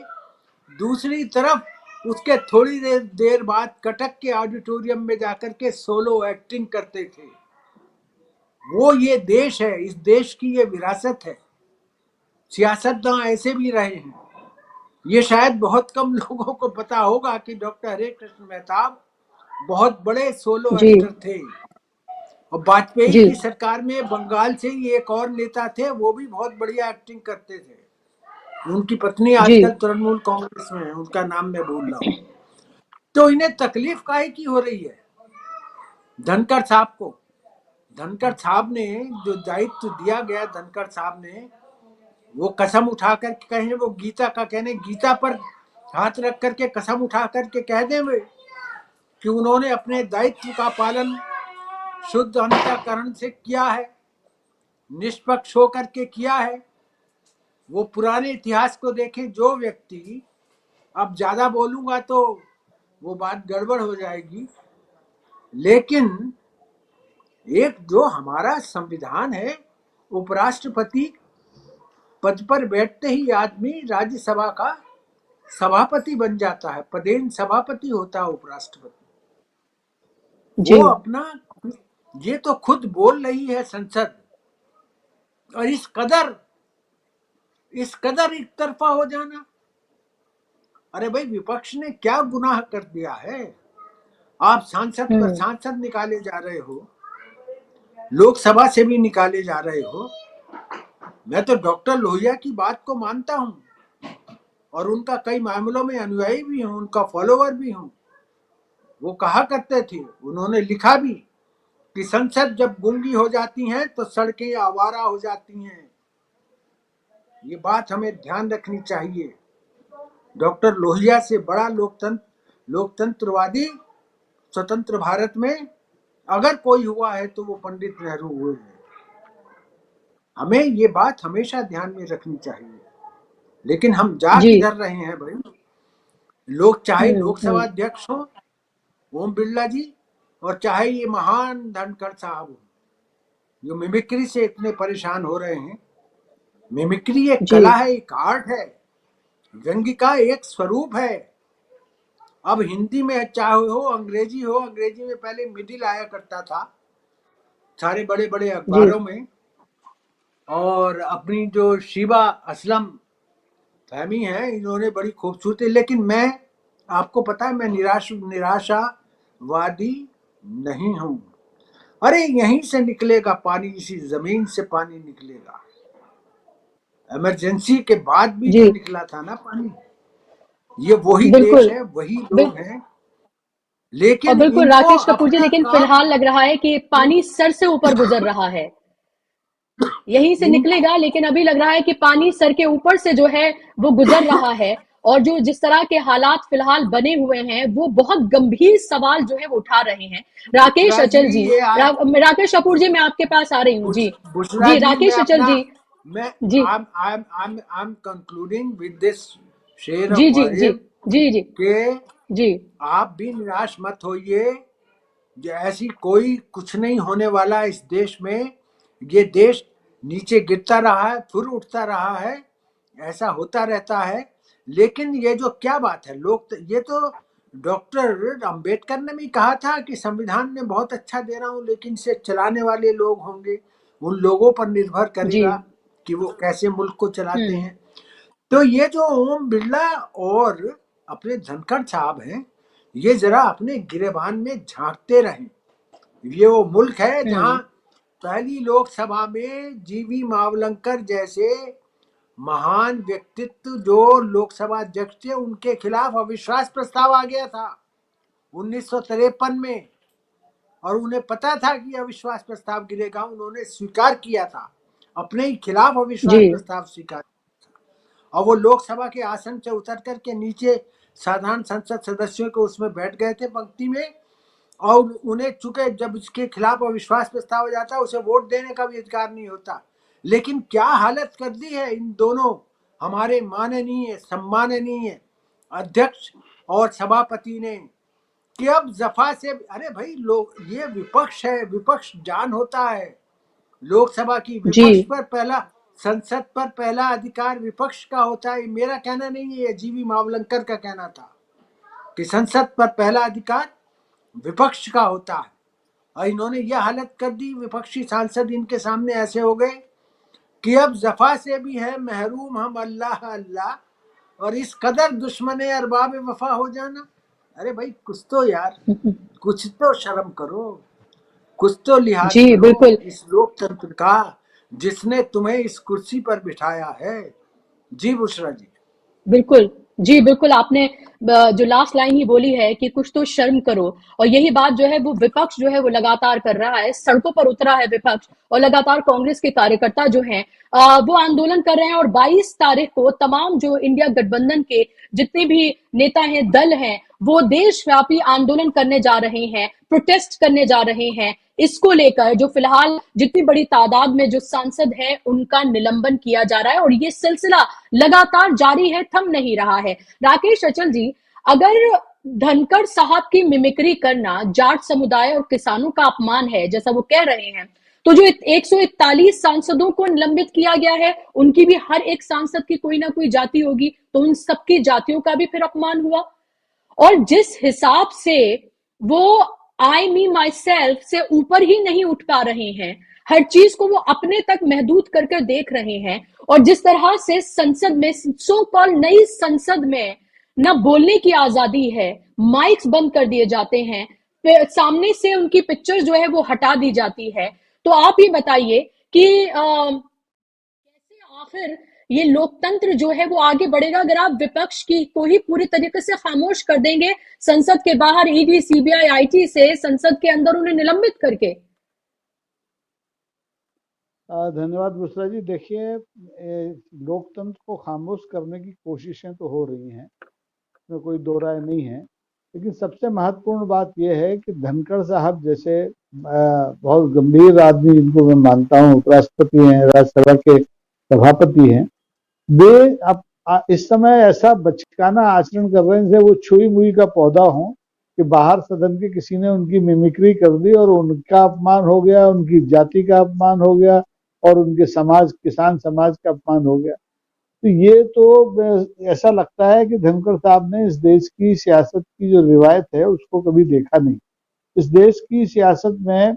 दूसरी तरफ उसके थोड़ी देर बाद कटक के ऑडिटोरियम में जाकर के सोलो एक्टिंग करते थे। वो ये देश है, इस देश की ये विरासत है। सियासतदान ऐसे भी रहे हैं। ये शायद बहुत कम लोगों को पता होगा कि डॉक्टर हरे कृष्ण मेहताब बहुत बड़े सोलो एक्टर थे। और वाजपेयी की सरकार में बंगाल से ही एक और नेता थे, वो भी बहुत बढ़िया एक्टिंग करते थे। उनकी पत्नी आजकल तृणमूल कांग्रेस में है, उनका नाम मैं भूल रहा हूँ। तो इन्हें तकलीफ काहे की हो रही है धनखड़ साहब को? धनखड़ साहब ने जो दायित्व दिया गया, धनखड़ साहब ने वो कसम उठा कर कहें, वो गीता का कहने, गीता पर हाथ रख करके कसम उठा करके कह दें वे कि उन्होंने अपने दायित्व का पालन शुद्ध अंतःकरण से किया है, निष्पक्ष होकर के किया है। वो पुराने इतिहास को देखें। जो व्यक्ति, अब ज्यादा बोलूंगा तो वो बात गड़बड़ हो जाएगी, लेकिन एक जो हमारा संविधान है, उपराष्ट्रपति पद पर बैठते ही आदमी राज्यसभा का सभापति बन जाता है, पदेन सभापति होता है उपराष्ट्रपति। वो अपना, ये तो खुद बोल रही है संसद, और इस कदर एक तरफा हो जाना। अरे भाई, विपक्ष ने क्या गुनाह कर दिया है? आप सांसद पर सांसद निकाले जा रहे हो, लोकसभा से भी निकाले जा रहे हो। मैं तो डॉक्टर लोहिया की बात को मानता हूं और उनका कई मामलों में अनुयायी भी हूं, उनका फॉलोवर भी हूं। वो कहा करते थे, उन्होंने लिखा भी कि संसद जब गूंगी हो जाती हैं तो सड़कें आवारा हो जाती हैं। ये बात हमें ध्यान रखनी चाहिए। डॉक्टर लोहिया से बड़ा लोकतंत्रवादी स्वतंत्र भारत में अगर कोई हुआ है तो वो पंडित नेहरू हुए हैं। हमें ये बात हमेशा ध्यान में रखनी चाहिए। लेकिन हम जा किधर रहे हैं भाई? लोग चाहे लोकसभा अध्यक्ष हो ओम बिरला जी, और चाहे ये महान धनखड़ साहब हो, जो मिमिक्री से इतने परेशान हो रहे हैं। मिमिक्री एक कला है, एक आर्ट है, व्यंग्य का एक स्वरूप है। अब हिंदी में चाहे हो, अंग्रेजी में पहले मिडिल आया करता था सारे बड़े बड़े अखबारों में। और अपनी जो शिवा असलम फहमी है, इन्होंने बड़ी खूबसूरती, लेकिन मैं, आपको पता है, मैं निराशावादी नहीं हूं। अरे यहीं से निकलेगा पानी, इसी जमीन से पानी निकलेगा। इमरजेंसी के बाद भी जो निकला था ना पानी, ये वही देश है, वही लोग हैं। लेकिन बिल्कुल राकेश कपूर जी, लेकिन फिलहाल लग रहा है कि पानी सर से ऊपर गुजर रहा है। यहीं से निकलेगा, लेकिन अभी लग रहा है कि पानी सर के ऊपर से जो है वो गुजर रहा है। और जो जिस तरह के हालात फिलहाल बने हुए हैं, वो बहुत गंभीर सवाल जो है वो उठा रहे हैं। राकेश अचल जी, राकेश कपूर जी, मैं आपके पास आ रही हूँ। जी जी, राकेश अचल जी, जी, I'm concluding with this शेर जी जी जी जी जी के जी, आप भी निराश मत होइए। ऐसी कोई कुछ नहीं होने वाला इस देश में। ये देश नीचे गिरता रहा है, फिर उठता रहा है, ऐसा होता रहता है। लेकिन ये जो क्या बात है, लोग, ये तो डॉक्टर अंबेडकर ने भी कहा था कि संविधान में बहुत अच्छा दे रहा हूं, लेकिन इसे चलाने वाले लोग होंगे, उन लोगों पर निर्भर करेगा कि वो कैसे मुल्क को चलाते हैं। तो ये जो ओम बिरला और अपने धनखड़ साहब हैं, ये जरा अपने गिरेबान में झांकते रहें। ये वो मुल्क है जहां पहली लोकसभा में जीवी मावलंकर जैसे महान व्यक्तित्व जो लोकसभा अध्यक्ष थे, उनके खिलाफ अविश्वास प्रस्ताव आ गया था 1953 में, और उन्हें पता था कि अविश्वास प्रस्ताव गिरेगा। उन्होंने स्वीकार किया था, अपने ही खिलाफ अविश्वास प्रस्ताव स्वीकार, और वो लोकसभा के आसन से उतर करके नीचे साधारण संसद सदस्यों को उसमें बैठ गए थे पंक्ति में। और उन्हें चूंकि जब इसके खिलाफ अविश्वास प्रस्ताव हो जाता है, उसे वोट देने का भी अधिकार नहीं होता। लेकिन क्या हालत कर दी है इन दोनों हमारे माननीय सम्माननीय अध्यक्ष और सभापति ने, कि अब जफा से, अरे भाई लोग, ये विपक्ष है, विपक्ष जान होता है लोकसभा की। विपक्ष पर पहला, संसद पर पहला अधिकार विपक्ष का होता है। मेरा कहना नहीं है, जीवी मावलंकर का कहना था कि संसद पर पहला अधिकार विपक्ष का होता है। और इन्होंने यह हालत कर दी, विपक्षी सांसद इनके सामने ऐसे हो गए कि अब जफा से भी है महरूम हम, अल्लाह अल्लाह, और इस कदर दुश्मन अरबाब वफा हो जाना। अरे भाई कुछ तो यार, कुछ तो शर्म करो, कुछ तो लिहाज करो बिल्कुल इस लोकतंत्र का, जिसने तुम्हें इस कुर्सी पर बिठाया है। जी बुशरा जी, बिल्कुल जी, बिल्कुल आपने जो लास्ट लाइन ही बोली है कि कुछ तो शर्म करो, और यही बात जो है वो विपक्ष जो है वो लगातार कर रहा है। सड़कों पर उतरा है विपक्ष, और लगातार कांग्रेस के कार्यकर्ता जो हैं वो आंदोलन कर रहे हैं। और 22 तारीख को तमाम जो इंडिया गठबंधन के जितने भी नेता हैं, दल हैं, वो देशव्यापी आंदोलन करने जा रहे हैं, प्रोटेस्ट करने जा रहे हैं। इसको लेकर जो फिलहाल जितनी बड़ी तादाद में जो सांसद हैं उनका निलंबन किया जा रहा है, और ये सिलसिला लगातार जारी है, थम नहीं रहा है। राकेश अचल जी, अगर धनखड़ साहब की मिमिक्री करना जाट समुदाय और किसानों का अपमान है, जैसा वो कह रहे हैं, तो जो 141 सांसदों को निलंबित किया गया है, उनकी भी हर एक सांसद की कोई ना कोई जाति होगी, तो उन सबकी जातियों का भी फिर अपमान हुआ। और जिस हिसाब से वो आई मी माई सेल्फ से ऊपर ही नहीं उठ पा रहे हैं, हर चीज को वो अपने तक महदूद करके देख रहे हैं, और जिस तरह से संसद में, सो कॉल्ड नई संसद में न बोलने की आजादी है, माइक्स बंद कर दिए जाते हैं, सामने से उनकी पिक्चर जो है वो हटा दी जाती है। तो आप ये बताइए कि कैसे आखिर ये लोकतंत्र जो है वो आगे बढ़ेगा अगर आप विपक्ष की को ही पूरी तरीके से खामोश कर देंगे, संसद के बाहर ईडी, सीबीआई, आईटी से संसद के अंदर उन्हें निलंबित करके। धन्यवाद बुशरा जी। देखिए, लोकतंत्र को खामोश करने की कोशिशें तो हो रही हैं, इसमें कोई दो राय नहीं है, लेकिन सबसे महत्वपूर्ण बात यह है कि धनखड़ साहब जैसे बहुत गंभीर आदमी, जिनको मैं मानता हूँ, उपराष्ट्रपति हैं, राज्यसभा के सभापति हैं, वे अब इस समय ऐसा बचकाना आचरण कर रहे हैं जैसे वो छुई मुई का पौधा हो कि बाहर सदन के किसी ने उनकी मिमिक्री कर दी और उनका अपमान हो गया, उनकी जाति का अपमान हो गया और उनके समाज, किसान समाज का अपमान हो गया। तो ये तो ऐसा लगता है कि धनखड़ साहब ने इस देश की सियासत की जो रिवायत है उसको कभी देखा नहीं। इस देश की सियासत में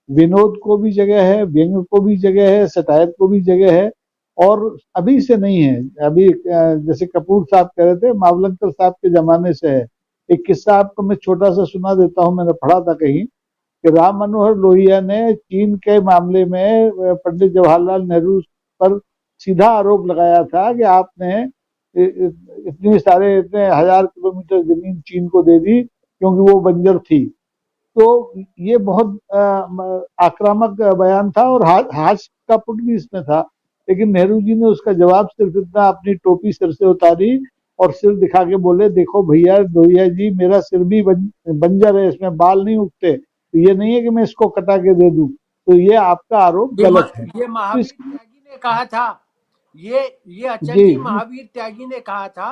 विनोद को भी जगह है, व्यंग को भी जगह है, सटायर को भी जगह है, और अभी से नहीं है। अभी जैसे कपूर साहब कह रहे थे, मावलंकर साहब के जमाने से है। एक किस्सा आपको मैं छोटा सा सुना देता हूँ, मैंने पढ़ा था कहीं कि राम मनोहर लोहिया ने चीन के मामले में पंडित जवाहरलाल नेहरू पर सीधा आरोप लगाया था कि आपने इतने 1000 किलोमीटर जमीन चीन को दे दी क्योंकि वो बंजर थी। तो ये बहुत आक्रामक बयान था और हास्य का पुट भी इसमें था, लेकिन नेहरू जी ने उसका जवाब सिर्फ इतना, अपनी टोपी सिर से उतारी और सिर दिखा के बोले, देखो भैया लोहिया जी, मेरा सिर भी बंजर है, इसमें बाल नहीं उगते, तो ये नहीं है कि मैं इसको कटा के दे दूं। तो ये आपका आरोप गलत है। ये महावीर त्यागी ने कहा था, ये अचल जी, जी महावीर त्यागी ने कहा था।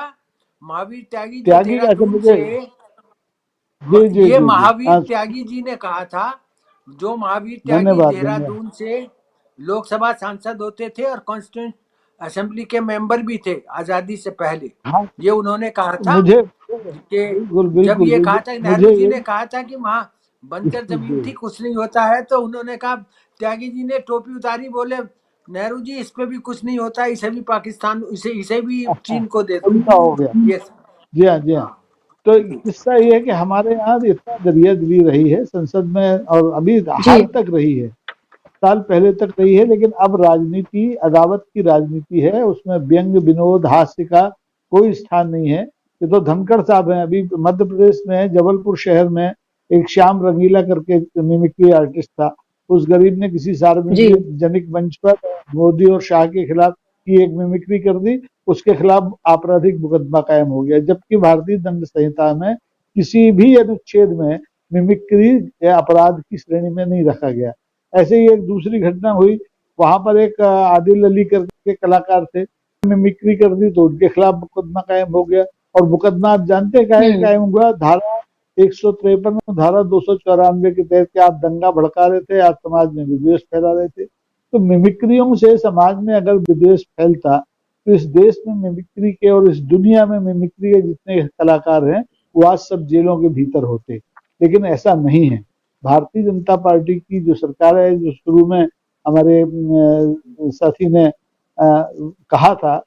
महावीर त्यागी त्यागी का ये महावीर त्यागी जी ने कहा था, जो महावीर त्यागी देहरादून से लोकसभा सांसद होते थे और कॉन्स्टिट्यूंट असेंबली के मेंबर भी थे आजादी से पहले। हाँ, ये उन्होंने कहा था मुझे कि जब ये कहा था, नेहरू जी ने कहा था कि वहां बंजर जमीन थी, कुछ नहीं होता है, तो उन्होंने कहा, त्यागी जी ने टोपी उतारी, बोले नेहरू जी इस पे भी कुछ नहीं होता, इसे भी पाकिस्तान, इसे भी चीन को दे दो। हो गया। जी हाँ, जी हाँ। तो किस्सा ये है कि हमारे यहाँ इतना दरियादिली रही है संसद में, और अभी हाल तक रही है, साल पहले तक रही है, लेकिन अब राजनीति, अदावत की राजनीति है, उसमें व्यंग, विनोद, हास्य का कोई स्थान नहीं है। ये तो धनखड़ साहब हैं। अभी मध्य प्रदेश में जबलपुर शहर में एक श्याम रंगीला करके मिमिक्री आर्टिस्ट था, उस गरीब ने किसी सार्वजनिक मंच पर मोदी और शाह के खिलाफ की एक मिमिक्री कर दी, उसके खिलाफ आपराधिक मुकदमा कायम हो गया, जबकि भारतीय दंड संहिता में किसी भी अनुच्छेद में मिमिक्री अपराध की श्रेणी में नहीं रखा गया। ऐसे ही एक दूसरी घटना हुई, वहां पर एक आदिल अली करके कलाकार थे, मिमिक्री कर दी तो उनके खिलाफ मुकदमा कायम हो गया। और मुकदमा आप जानते हैं कायम हुआ, धारा 153, धारा 294 के तहत कि आप दंगा भड़का रहे थे, आप समाज में विद्वेष फैला रहे थे। तो मिमिक्रियों से समाज में अगर विद्वेष फैलता तो इस देश में मिमिक्री के और इस दुनिया में मिमिक्री के जितने कलाकार हैं वो आज सब जेलों के भीतर होते, लेकिन ऐसा नहीं है। भारतीय जनता पार्टी की जो सरकार है, जो शुरू में हमारे साथी ने कहा था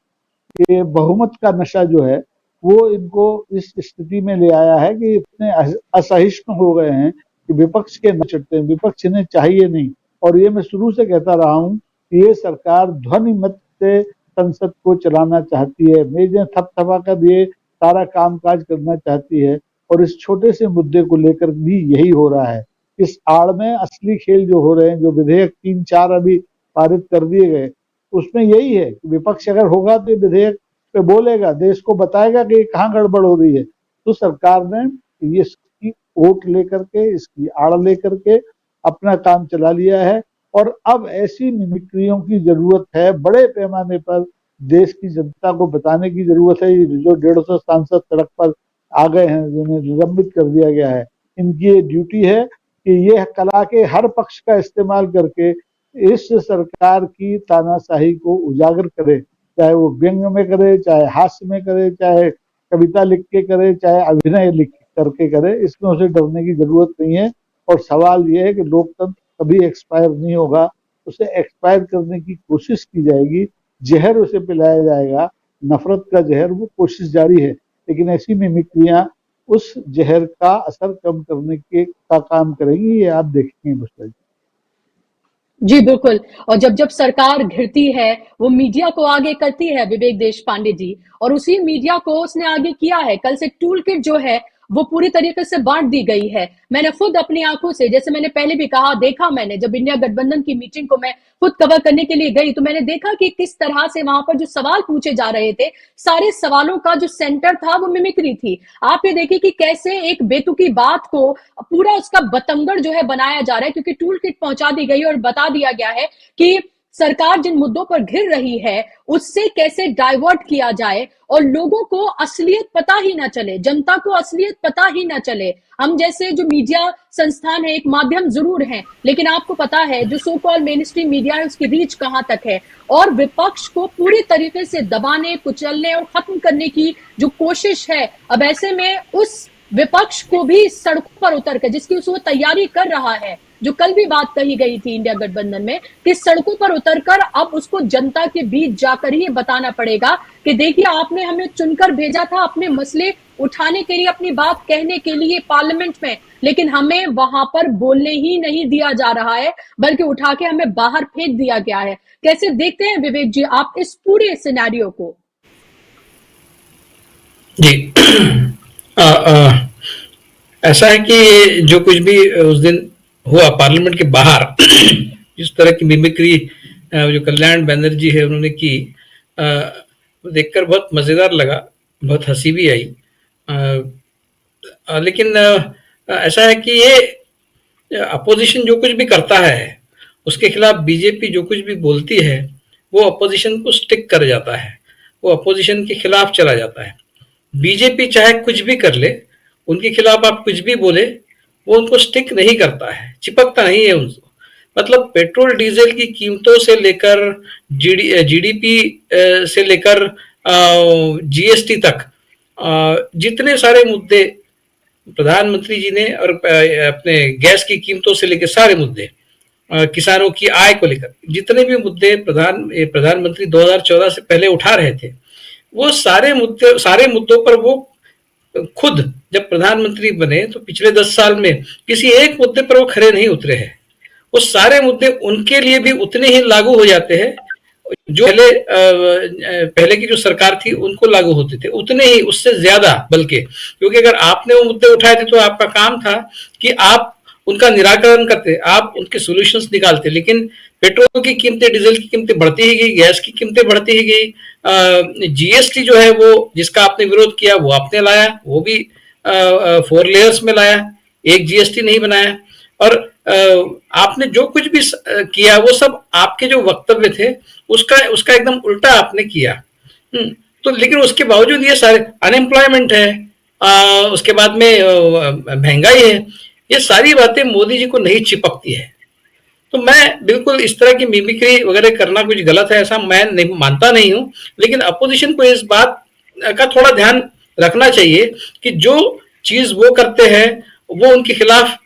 कि बहुमत का नशा जो है वो इनको इस स्थिति में ले आया है कि इतने असहिष्णु हो गए हैं कि विपक्ष के न चढ़ते हैं, विपक्ष इन्हें चाहिए नहीं। और ये मैं शुरू से कहता रहा हूँ कि ये सरकार ध्वनि मत से संसद को चलाना चाहती है, मेजें थपथपा कर ये सारा कामकाज करना चाहती है, और इस छोटे से मुद्दे को लेकर भी यही हो रहा है। इस आड़ में असली खेल जो हो रहे हैं, जो विधेयक 3-4 अभी पारित कर दिए गए, उसमें यही है कि विपक्ष अगर होगा तो विधेयक पे बोलेगा, देश को बताएगा कि कहाँ गड़बड़ हो रही है। तो सरकार ने ये इसकी वोट लेकर के, इसकी आड़ लेकर के अपना काम चला लिया है। और अब ऐसी मिमिक्रियों की जरूरत है, बड़े पैमाने पर देश की जनता को बताने की जरूरत है। जो 150 सांसद सड़क पर आ गए हैं, जिन्हें निलंबित कर दिया गया है, इनकी ये ड्यूटी है कि ये कला के हर पक्ष का इस्तेमाल करके इस सरकार की तानाशाही को उजागर करे, चाहे वो व्यंग में करे, चाहे हास्य में करे, चाहे कविता लिख के करे, चाहे अभिनय लिख करके करे। इसमें उसे डरने की जरूरत नहीं है। और सवाल ये है कि लोकतंत्र कभी एक्सपायर नहीं होगा, उसे एक्सपायर करने की कोशिश की जाएगी, जहर उसे पिलाया जाएगा, नफरत का जहर, वो कोशिश जारी है। लेकिन ऐसी मिमिक्रियां उस जहर का असर कम करने के का काम करेंगी, ये आप देखेंगे बुशरा जी। जी बिल्कुल। और जब जब सरकार घिरती है वो मीडिया को आगे करती है विवेक देश पांडे जी, और उसी मीडिया को उसने आगे किया है। कल से टूल किट जो है वो पूरी तरीके से बांट दी गई है। मैंने खुद अपनी आंखों से, जैसे मैंने पहले भी कहा, देखा मैंने जब इंडिया गठबंधन की मीटिंग को मैं खुद कवर करने के लिए गई तो मैंने देखा कि किस तरह से वहां पर जो सवाल पूछे जा रहे थे, सारे सवालों का जो सेंटर था वो मिमिक्री थी। आप ये देखिए कि कैसे एक बेतुकी बात को पूरा उसका बतंगड़ जो है बनाया जा रहा है, क्योंकि टूल किट पहुंचा दी गई और बता दिया गया है कि सरकार जिन मुद्दों पर घिर रही है उससे कैसे डाइवर्ट किया जाए और लोगों को असलियत पता ही ना चले, जनता को असलियत पता ही ना चले। हम जैसे जो मीडिया संस्थान है एक माध्यम जरूर है, लेकिन आपको पता है जो सो कॉल मेन स्ट्रीम मीडिया है उसकी रीच कहां तक है, और विपक्ष को पूरी तरीके से दबाने, कुचलने और खत्म करने की जो कोशिश है। अब ऐसे में उस विपक्ष को भी सड़कों पर उतरकर, जिसकी वो तैयारी कर रहा है, जो कल भी बात कही गई थी इंडिया गठबंधन में, कि सड़कों पर उतरकर अब उसको जनता के बीच जाकर ही बताना पड़ेगा कि देखिए आपने हमें चुनकर भेजा था अपने मसले उठाने के लिए, अपनी बात कहने के लिए पार्लियामेंट में, लेकिन हमें वहां पर बोलने ही नहीं दिया जा रहा है, बल्कि उठा के हमें बाहर फेंक दिया गया है। कैसे देखते हैं विवेक जी आप इस पूरे सिनेरियो को? जी ऐसा है कि जो कुछ भी उस दिन हुआ पार्लियामेंट के बाहर, जिस तरह की मिमिक्री जो कल्याण बैनर्जी है उन्होंने की, देखकर बहुत मजेदार लगा, बहुत हंसी भी आई। लेकिन ऐसा है कि ये अपोजिशन जो कुछ भी करता है उसके खिलाफ बीजेपी जो कुछ भी बोलती है वो अपोजिशन को स्टिक कर जाता है, वो अपोजिशन के खिलाफ चला जाता है। बीजेपी चाहे कुछ भी कर ले, उनके खिलाफ आप कुछ भी बोले, वो उनको स्टिक नहीं करता है, चिपकता नहीं है उनको। मतलब पेट्रोल डीजल की कीमतों से लेकर जीडीपी से लेकर जीएसटी तक जितने सारे मुद्दे प्रधानमंत्री जी ने, और अपने गैस की कीमतों से लेकर सारे मुद्दे, किसानों की आय को लेकर जितने भी मुद्दे प्रधानमंत्री 2014 से पहले उठा रहे थे, वो सारे मुद्दों पर वो खुद जब प्रधानमंत्री बने तो पिछले 10 साल में किसी एक मुद्दे पर वो खरे नहीं उतरे हैं। वो सारे मुद्दे उनके लिए भी उतने ही लागू हो जाते हैं जो पहले की जो सरकार थी उनको लागू होते थे, उतने ही, उससे ज्यादा बल्कि, क्योंकि अगर आपने वो मुद्दे उठाए थे तो आपका काम था कि आप उनका निराकरण करते, आप उनके सॉल्यूशंस निकालते। लेकिन पेट्रोल की कीमतें, डीजल की कीमतें बढ़ती ही गई, गैस की कीमतें बढ़ती ही गई। जीएसटी जो है वो जिसका आपने विरोध किया वो आपने लाया, वो भी 4 लेयर्स में लाया, एक जीएसटी नहीं बनाया। और आपने जो कुछ भी किया वो सब आपके जो वक्तव्य थे उसका एकदम उल्टा आपने किया। तो लेकिन उसके बावजूद ये सारे, अनएम्प्लॉयमेंट है, उसके बाद में महंगाई है, ये सारी बातें मोदी जी को नहीं चिपकती है। तो मैं बिल्कुल इस तरह की मिमिक्री वगैरह करना कुछ गलत है ऐसा मैं नहीं मानता नहीं हूं, लेकिन अपोजिशन को इस बात का थोड़ा ध्यान रखना चाहिए कि जो चीज वो करते हैं वो उनके खिलाफ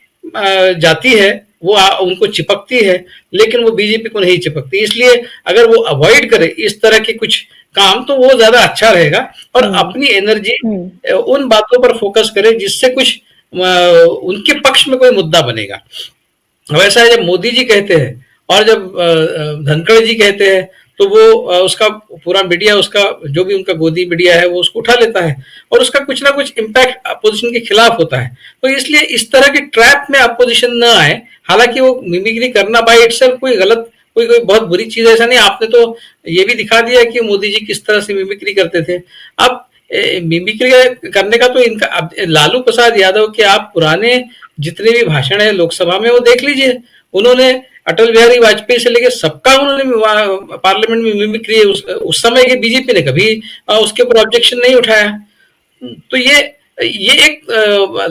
जाती है, वो उनको चिपकती है, लेकिन वो बीजेपी को नहीं चिपकती। इसलिए अगर वो अवॉइड करे इस तरह के कुछ काम तो वो ज्यादा अच्छा रहेगा, और अपनी एनर्जी उन बातों पर फोकस करे जिससे कुछ उनके पक्ष में कोई मुद्दा बनेगा। वैसा है जब मोदी जी कहते हैं और जब धनखड़ जी कहते हैं तो वो उसका पूरा मीडिया, उसका जो भी उनका गोदी मीडिया है वो उसको उठा लेता है और उसका कुछ ना कुछ इम्पैक्ट अपोजिशन के खिलाफ होता है। तो इसलिए इस तरह के ट्रैप में अपोजिशन न आए। हालांकि वो मिमिक्री करना बाय इटसेल्फ कोई गलत, कोई बहुत बुरी चीज ऐसा नहीं। आपने तो ये भी दिखा दिया कि मोदी जी किस तरह से मिमिक्री करते थे। अब मिमिक्री करने का तो इनका, लालू प्रसाद यादव के आप पुराने जितने भी भाषण है लोकसभा में वो देख लीजिए, उन्होंने अटल बिहारी वाजपेयी से लेकर सबका उन्होंने पार्लियामेंट में मिमिक्री, उस समय के बीजेपी ने कभी उसके ऊपर ऑब्जेक्शन नहीं उठाया। तो ये एक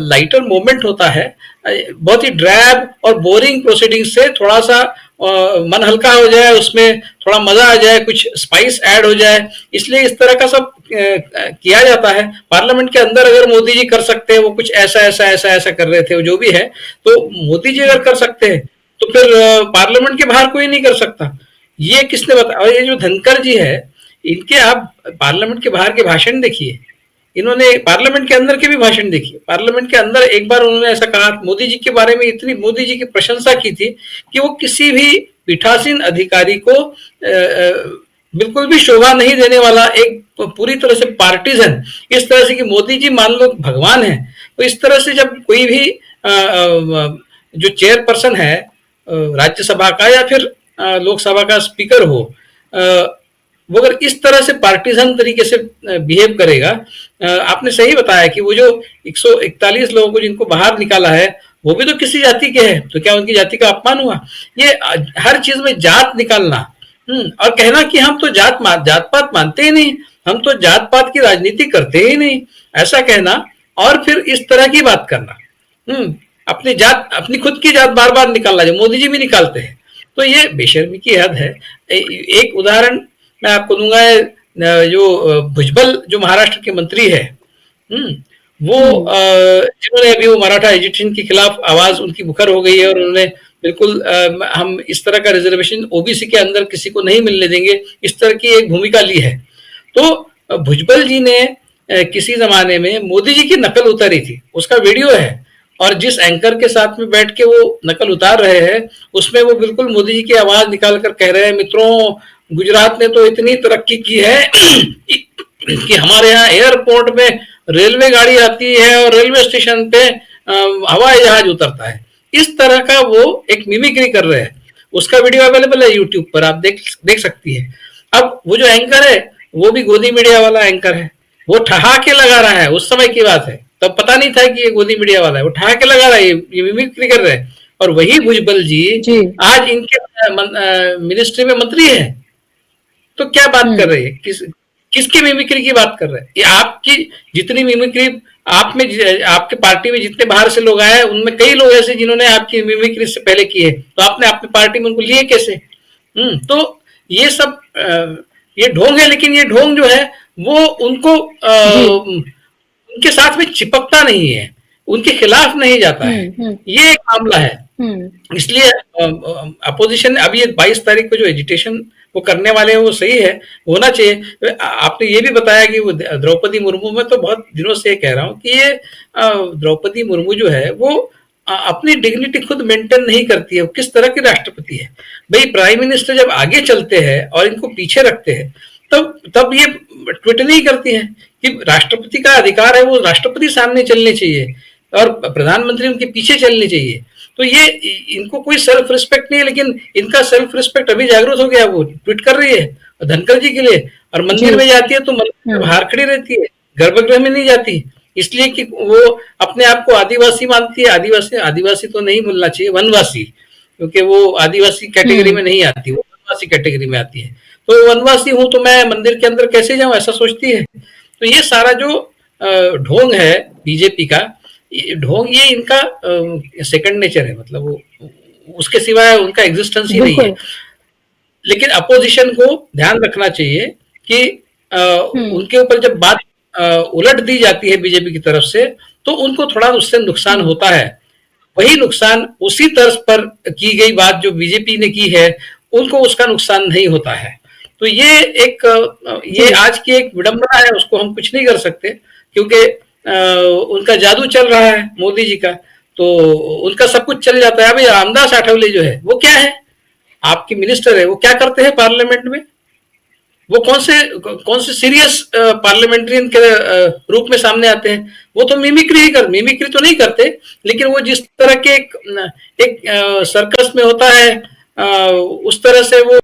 लाइटर मोमेंट होता है, बहुत ही ड्रैब और बोरिंग प्रोसीडिंग से थोड़ा सा मन हल्का हो जाए, उसमें थोड़ा मजा आ जाए, कुछ स्पाइस ऐड हो जाए, इसलिए इस तरह का सब किया जाता है। पार्लियामेंट के अंदर अगर मोदी जी कर सकते हैं, वो कुछ ऐसा कर रहे थे, जो भी है, तो मोदी जी अगर कर सकते हैं तो फिर पार्लियामेंट के बाहर कोई नहीं कर सकता। ये किसने बताया? और ये जो धनखड़ जी है, इनके आप पार्लियामेंट के बाहर के भाषण देखिए, इन्होंने पार्लियामेंट के अंदर के भी भाषण देखिए। पार्लियामेंट के अंदर एक बार उन्होंने ऐसा कहा, मोदी जी के बारे में इतनी मोदी जी की प्रशंसा की थी कि वो किसी भी पीठासीन अधिकारी को बिल्कुल भी शोभा नहीं देने वाला, एक पूरी तरह से पार्टीजन, इस तरह से कि मोदी जी मान लो भगवान है, तो इस तरह से जब कोई भी जो चेयरपर्सन है राज्यसभा का या फिर लोकसभा का स्पीकर हो, वो अगर इस तरह से पार्टीजन तरीके से बिहेव करेगा, आपने सही बताया कि वो जो 141 लोगों को जिनको बाहर निकाला है वो भी तो किसी जाति के हैं, तो क्या उनकी जाति का अपमान हुआ? ये हर चीज में जात निकालना और कहना कि हम तो जात पात मानते ही नहीं, हम तो जात पात की राजनीति करते ही नहीं, ऐसा कहना और फिर इस तरह की बात करना, अपनी खुद की जात बार बार निकालना, जो मोदी जी भी निकालते हैं, तो ये बेशर्मी की हद है। एक उदाहरण मैं आपको दूंगा, जो भुजबल जो महाराष्ट्र के मंत्री है, वो जिन्होंने अभी वो मराठा एजुटेशन के खिलाफ आवाज उनकी मुखर हो गई है और उन्होंने बिल्कुल हम इस तरह का रिजर्वेशन ओबीसी के अंदर किसी को नहीं मिलने देंगे, इस तरह की एक भूमिका ली है। तो भुजबल जी ने किसी जमाने में मोदी जी की नकल उतारी थी, उसका वीडियो है, और जिस एंकर के साथ में बैठ के वो नकल उतार रहे हैं उसमें वो बिल्कुल मोदी जी की आवाज निकाल कर कह रहे हैं, मित्रों गुजरात ने तो इतनी तरक्की की है कि हमारे यहाँ एयरपोर्ट में रेलवे गाड़ी आती है और रेलवे स्टेशन पे हवाई जहाज उतरता है। इस तरह का वो एक मिमिक्री कर रहे हैं। उसका वीडियो अवेलेबल है यूट्यूब पर, आप देख सकती है। अब वो जो एंकर है वो भी गोदी मीडिया वाला एंकर है, वो ठहाके लगा रहा है, उस समय की बात है, तब पता नहीं था कि ये गोदी मीडिया वाला है, वो ठहाके लगा रहा है, ये मिमिक्री कर रहे हैं। और वही भुजबल जी आज इनके मिनिस्ट्री में मंत्री है, तो क्या बात कर रहे हैं? किसकी मिमिक्री की बात कर रहे हैं? ये आपकी जितनी मिमिक्री आप में, आपके पार्टी में जितने बाहर से लोग आए हैं उनमें कई लोग ऐसे जिन्होंने आपकी मिमिक्री से पहले की है, तो आपने अपनी पार्टी में उनको लिए कैसे? तो ये सब ये ढोंग है, लेकिन ये ढोंग जो है वो उनको उनके साथ में चिपकता नहीं है, उनके खिलाफ नहीं जाता है, ये एक मामला है। इसलिए अपोजिशन अभी 22 तारीख को जो एजिटेशन वो करने वाले हैं वो सही है, होना चाहिए। आपने ये भी बताया कि वो द्रौपदी मुर्मू, मैं तो बहुत दिनों से कह रहा हूँ कि ये द्रौपदी मुर्मू जो है वो अपनी डिग्निटी खुद मेंटेन नहीं करती है। वो किस तरह की राष्ट्रपति है भाई? प्राइम मिनिस्टर जब आगे चलते हैं और इनको पीछे रखते हैं तब ये ट्वीट नहीं करती है कि राष्ट्रपति का अधिकार है, वो राष्ट्रपति सामने चलने चाहिए और प्रधानमंत्री उनके पीछे चलने चाहिए। तो ये इनको कोई सेल्फ रिस्पेक्ट नहीं है, लेकिन इनका सेल्फ रिस्पेक्ट अभी जागरूक हो गया, वो ट्वीट कर रही है धनखड़ जी के लिए, और मंदिर में जाती है तो मंदिर में बाहर खड़ी रहती है, गर्भगृह में नहीं जाती, इसलिए कि वो अपने आप को आदिवासी मानती है। आदिवासी तो नहीं बोलना चाहिए, वनवासी, क्योंकि वो आदिवासी कैटेगरी में नहीं आती, वो वनवासी कैटेगरी में आती है। तो वनवासी हूं तो मैं मंदिर के अंदर कैसे जाऊं, ऐसा सोचती है। तो ये सारा जो ढोंग है बीजेपी का, ढोंग ये इनका सेकंड नेचर है, मतलब वो उसके सिवाय उनका एग्जिस्टेंस ही नहीं है। लेकिन अपोजिशन को ध्यान रखना चाहिए कि उनके ऊपर जब बात उलट दी जाती है बीजेपी की तरफ से, तो उनको थोड़ा उससे नुकसान होता है। वही नुकसान उसी तर्ज पर की गई बात जो बीजेपी ने की है, उनको उसका नुकसान नहीं होता है। तो ये आज की एक विडंबना है, उसको हम कुछ नहीं कर सकते, क्योंकि उनका जादू चल रहा है मोदी जी का, तो उनका सब कुछ चल जाता है। अभी रामदास आठवले जो है वो क्या है? आपकी मिनिस्टर है, वो क्या करते हैं पार्लियामेंट में? वो कौन से सीरियस पार्लियामेंट्रियन के रूप में सामने आते हैं? वो तो मिमिक्री तो नहीं करते, लेकिन वो जिस तरह के एक सर्कस में होता है उस तरह से वो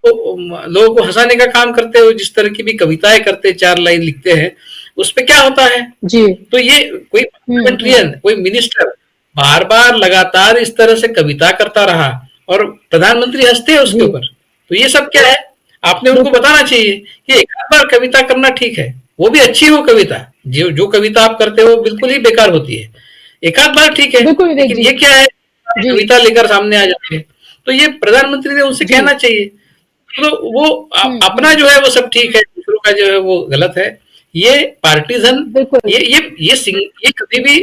लोगों को हंसाने का काम करते हैं। जिस तरह की भी कविताएं करते हैं, 4 लाइन लिखते हैं, उस पे क्या होता है जी? तो ये कोई पार्लियामेंट्रियन, कोई मिनिस्टर बार बार लगातार इस तरह से कविता करता रहा और प्रधानमंत्री हंसते हैं उसके ऊपर, तो ये सब क्या है? आपने उनको बताना चाहिए कि एक बार कविता करना ठीक है, वो भी अच्छी हो कविता, जो कविता आप करते हो बिल्कुल ही बेकार होती है, एक आध बार ठीक है, लेकिन ये क्या है कविता लेकर सामने आ जाते हैं। तो ये प्रधानमंत्री ने उनसे कहना चाहिए। तो वो अपना जो है वो सब ठीक है, दूसरों का जो है वो गलत है। ये पार्टीजन, ये कभी भी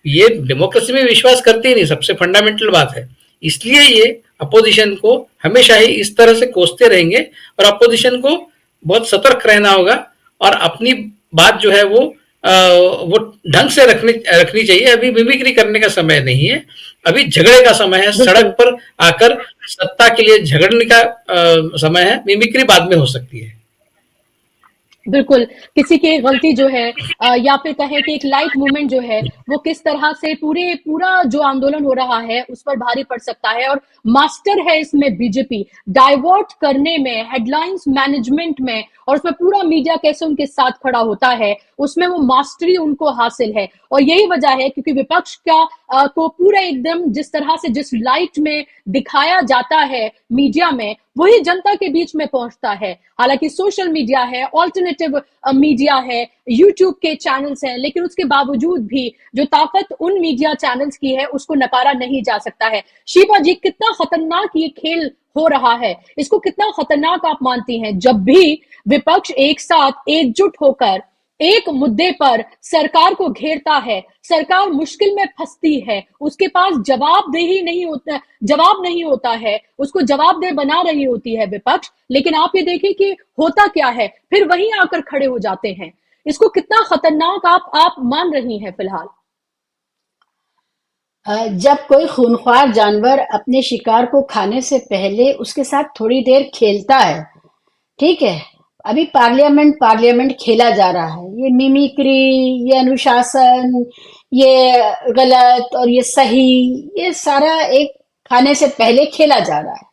ये डेमोक्रेसी में विश्वास करते ही नहीं, सबसे फंडामेंटल बात है। इसलिए ये अपोजिशन को हमेशा ही इस तरह से कोसते रहेंगे, और अपोजिशन को बहुत सतर्क रहना होगा और अपनी बात जो है वो वो ढंग से रखनी चाहिए। अभी मिमिक्री करने का समय नहीं है, अभी झगड़े का समय है। सड़क पर आकर सत्ता के लिए झगड़ने का समय है। मिमिक्री बाद में हो सकती है। बिल्कुल, किसी की गलती जो है या फिर कहें कि एक लाइट मूवमेंट जो है वो किस तरह से पूरा जो आंदोलन हो रहा है उस पर भारी पड़ सकता है। और मास्टर है इसमें बीजेपी, डाइवर्ट करने में, हेडलाइंस मैनेजमेंट में, और उसमें पूरा मीडिया कैसे उनके साथ खड़ा होता है उसमें वो मास्टरी उनको हासिल है। और यही वजह है क्योंकि विपक्ष का को पूरा एकदम जिस तरह से जिस लाइट में दिखाया जाता है मीडिया में वही जनता के बीच में पहुंचता है। हालांकि सोशल मीडिया है, ऑल्टरनेटिव मीडिया है, यूट्यूब के चैनल्स हैं, लेकिन उसके बावजूद भी जो ताकत उन मीडिया चैनल्स की है उसको नकारा नहीं जा सकता है। शिवा जी, कितना खतरनाक ये खेल हो रहा है, इसको कितना खतरनाक आप मानती हैं? जब भी विपक्ष एक साथ एकजुट होकर एक मुद्दे पर सरकार को घेरता है, सरकार मुश्किल में फंसती है, उसके पास जवाब नहीं होता है, उसको जवाबदेह बना रही होती है विपक्ष, लेकिन आप ये देखिए कि होता क्या है, फिर वहीं आकर खड़े हो जाते हैं। इसको कितना खतरनाक आप मान रही हैं फिलहाल? जब कोई खूंखार जानवर अपने शिकार को खाने से पहले उसके साथ थोड़ी देर खेलता है, ठीक है, अभी पार्लियामेंट खेला जा रहा है, ये मिमिक्री, ये अनुशासन, ये गलत और ये सही, ये सारा एक खाने से पहले खेला जा रहा है।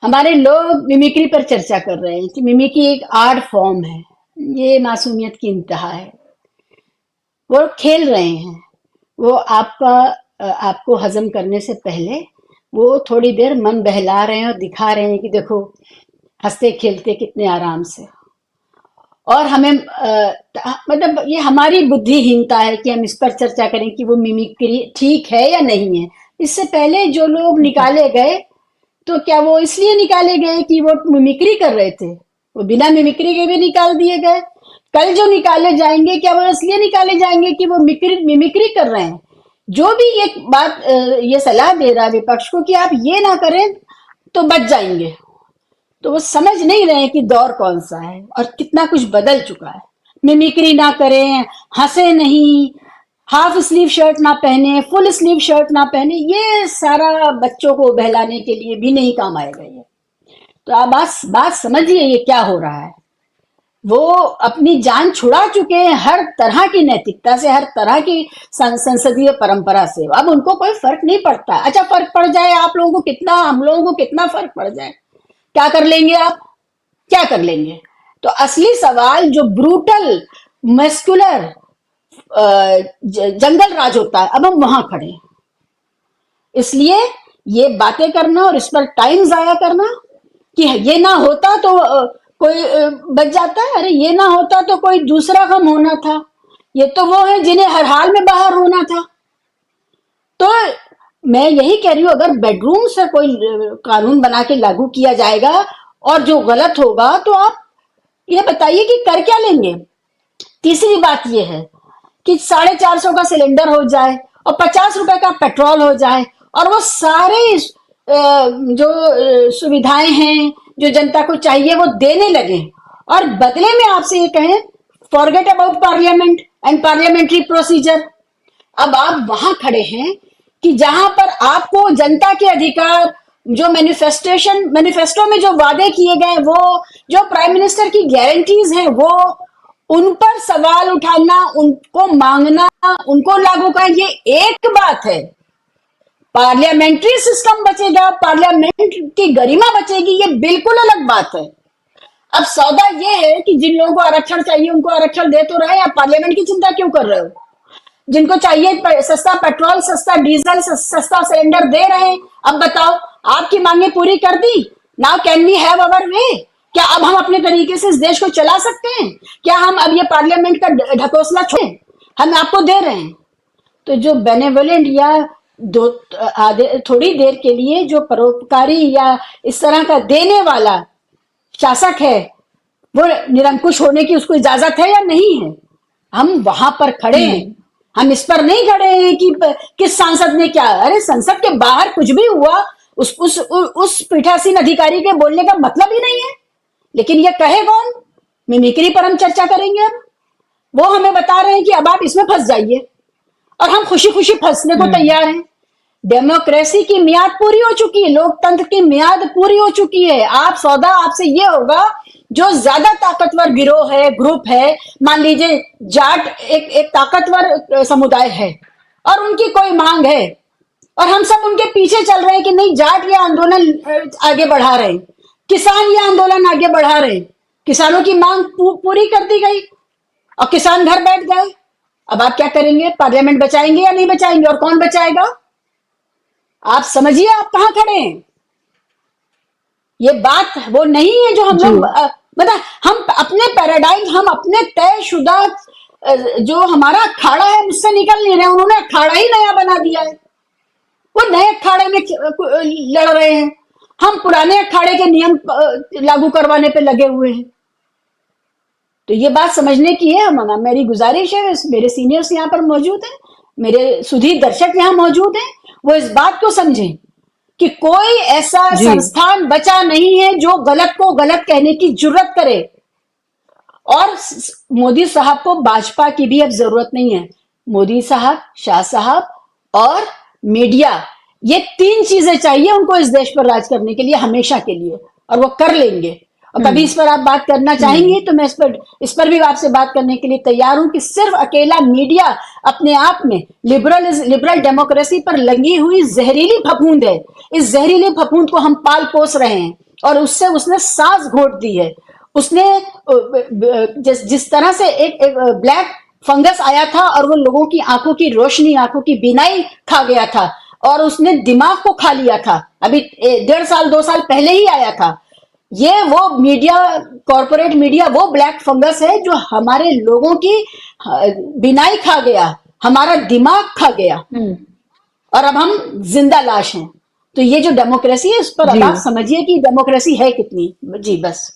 हमारे लोग मिमिक्री पर चर्चा कर रहे हैं कि मिमिक्री एक आर्ट फॉर्म है, ये मासूमियत की इंतहा है। वो खेल रहे हैं, वो आपको हजम करने से पहले वो थोड़ी देर मन बहला रहे हैं और दिखा रहे हैं कि देखो हंसते खेलते कितने आराम से। और हमें मतलब ये हमारी बुद्धिहीनता है कि हम इस पर चर्चा करें कि वो मिमिक्री ठीक है या नहीं है। इससे पहले जो लोग निकाले गए तो क्या वो इसलिए निकाले गए कि वो मिमिक्री कर रहे थे? वो बिना मिमिक्री के भी निकाल दिए गए। कल जो निकाले जाएंगे क्या वो इसलिए निकाले जाएंगे कि वो मिमिक्री कर रहे हैं? जो भी एक बात ये सलाह दे रहा है विपक्ष को कि आप ये ना करें तो बच जाएंगे, तो वो समझ नहीं रहे कि दौर कौन सा है और कितना कुछ बदल चुका है। मिमिक्री ना करें, हंसे नहीं, हाफ स्लीव शर्ट ना पहने, फुल स्लीव शर्ट ना पहने, ये सारा बच्चों को बहलाने के लिए भी नहीं काम आएगा ये। तो आप बात समझिए ये क्या हो रहा है। वो अपनी जान छुड़ा चुके हैं हर तरह की नैतिकता से, हर तरह की संसदीय परंपरा से। अब उनको कोई फर्क नहीं पड़ता। अच्छा, फर्क पड़ जाए आप लोगों को कितना, हम लोगों को कितना फर्क पड़ जाए, क्या कर लेंगे आप? क्या कर लेंगे? तो असली सवाल जो ब्रूटल मस्कुलर जंगल राज होता है, अब हम वहां खड़े हैं। इसलिए ये बातें करना और इस पर टाइम जाया करना कि ये ना होता तो कोई बच जाता है, अरे ये ना होता तो कोई दूसरा गम होना था, ये तो वो है जिन्हें हर हाल में बाहर होना था। तो मैं यही कह रही हूं, अगर बेडरूम से कोई कानून बना के लागू किया जाएगा और जो गलत होगा तो आप ये बताइए कि कर क्या लेंगे। तीसरी बात ये है कि 450 का सिलेंडर हो जाए और 50 रुपए का पेट्रोल हो जाए और वो सारे जो सुविधाएं हैं जो जनता को चाहिए वो देने लगे और बदले में आपसे ये कहें forget about parliament and parliamentary procedure. अब आप वहां खड़े हैं कि जहां पर आपको जनता के अधिकार, जो मैनिफेस्टो में जो वादे किए गए, वो जो प्राइम मिनिस्टर की गारंटीज हैं, वो उन पर सवाल उठाना, उनको मांगना, उनको लागू करना, ये एक बात है। पार्लियामेंट्री सिस्टम बचेगा, पार्लियामेंट की गरिमा बचेगी, ये बिल्कुल अलग बात है। अब सौदा ये है कि जिन लोगों को आरक्षण चाहिए उनको आरक्षण दे तो रहे, आप पार्लियामेंट की चिंता क्यों कर रहे हो? जिनको चाहिए सस्ता पेट्रोल, सस्ता डीजल, सस्ता सिलेंडर दे रहे हैं। अब बताओ, आपकी मांगे पूरी कर दी, now can we have our way? क्या अब हम अपने तरीके से इस देश को चला सकते हैं? क्या हम अब ये पार्लियामेंट का ढकोसला छोड़ें? हम आपको दे रहे हैं। तो जो बेनेवोलेंट या थोड़ी देर के लिए जो परोपकारी या इस तरह का देने वाला शासक है, वो निरंकुश होने की उसको इजाजत है या नहीं है? हम वहां पर खड़े हैं, हम इस पर नहीं खड़े हैं कि किस सांसद ने क्या। अरे संसद के बाहर कुछ भी हुआ उस पीठासीन अधिकारी के बोलने का मतलब ही नहीं है। लेकिन ये कहे कौन? मिमिक्री पर हम चर्चा करेंगे। अब वो हमें बता रहे हैं कि अब आप इसमें फंस जाइए, और हम खुशी खुशी फंसने को तैयार हैं। डेमोक्रेसी की मियाद पूरी हो चुकी है, लोकतंत्र की मियाद पूरी हो चुकी है। आप सौदा आपसे ये होगा, जो ज्यादा ताकतवर गिरोह है, ग्रुप है, मान लीजिए जाट एक ताकतवर समुदाय है और उनकी कोई मांग है और हम सब उनके पीछे चल रहे हैं कि नहीं, जाट ये आंदोलन आगे बढ़ा रहे हैं, किसान ये आंदोलन आगे बढ़ा रहे हैं, किसानों की मांग पूरी कर दी गई और किसान घर बैठ गए। अब आप क्या करेंगे? पार्लियामेंट बचाएंगे या नहीं बचाएंगे? और कौन बचाएगा? आप समझिए आप कहां खड़े हैं। ये बात वो नहीं है जो हम लोग मतलब हम अपने पैराडाइम, हम अपने तयशुदा जो हमारा अखाड़ा है उससे निकल नहीं रहे। उन्होंने अखाड़ा ही नया बना दिया है, वो नए अखाड़े में लड़ रहे हैं, हम पुराने अखाड़े के नियम लागू करवाने पे लगे हुए हैं। तो ये बात समझने की है। मेरी गुजारिश है, मेरे सीनियर्स यहाँ पर मौजूद हैं, मेरे सुधीर दर्शक यहाँ मौजूद हैं, वो इस बात को समझें कि कोई ऐसा संस्थान बचा नहीं है जो गलत को गलत कहने की जुर्रत करे। और मोदी साहब को भाजपा की भी अब जरूरत नहीं है। मोदी साहब, शाह साहब और मीडिया, ये 3 चीजें चाहिए उनको इस देश पर राज करने के लिए, हमेशा के लिए, और वो कर लेंगे। और कभी इस पर आप बात करना चाहेंगे तो मैं इस पर भी आपसे बात करने के लिए तैयार हूं कि सिर्फ अकेला मीडिया अपने आप में लिबरल डेमोक्रेसी पर लगी हुई जहरीली फफूंद है। इस जहरीली फफूंद को हम पाल पोस रहे हैं और उससे उसने सांस घोट दी है। उसने जिस तरह से एक ब्लैक फंगस आया था और वो लोगों की आंखों की रोशनी, आंखों की बीनाई खा गया था और उसने दिमाग को खा लिया था, अभी 1.5 साल 2 साल पहले ही आया था। ये वो मीडिया, कॉर्पोरेट मीडिया, वो ब्लैक फंगस है जो हमारे लोगों की बिनाई खा गया, हमारा दिमाग खा गया और अब हम जिंदा लाश हैं। तो ये जो डेमोक्रेसी है, इस पर अब आप समझिए कि डेमोक्रेसी है कितनी। जी बस।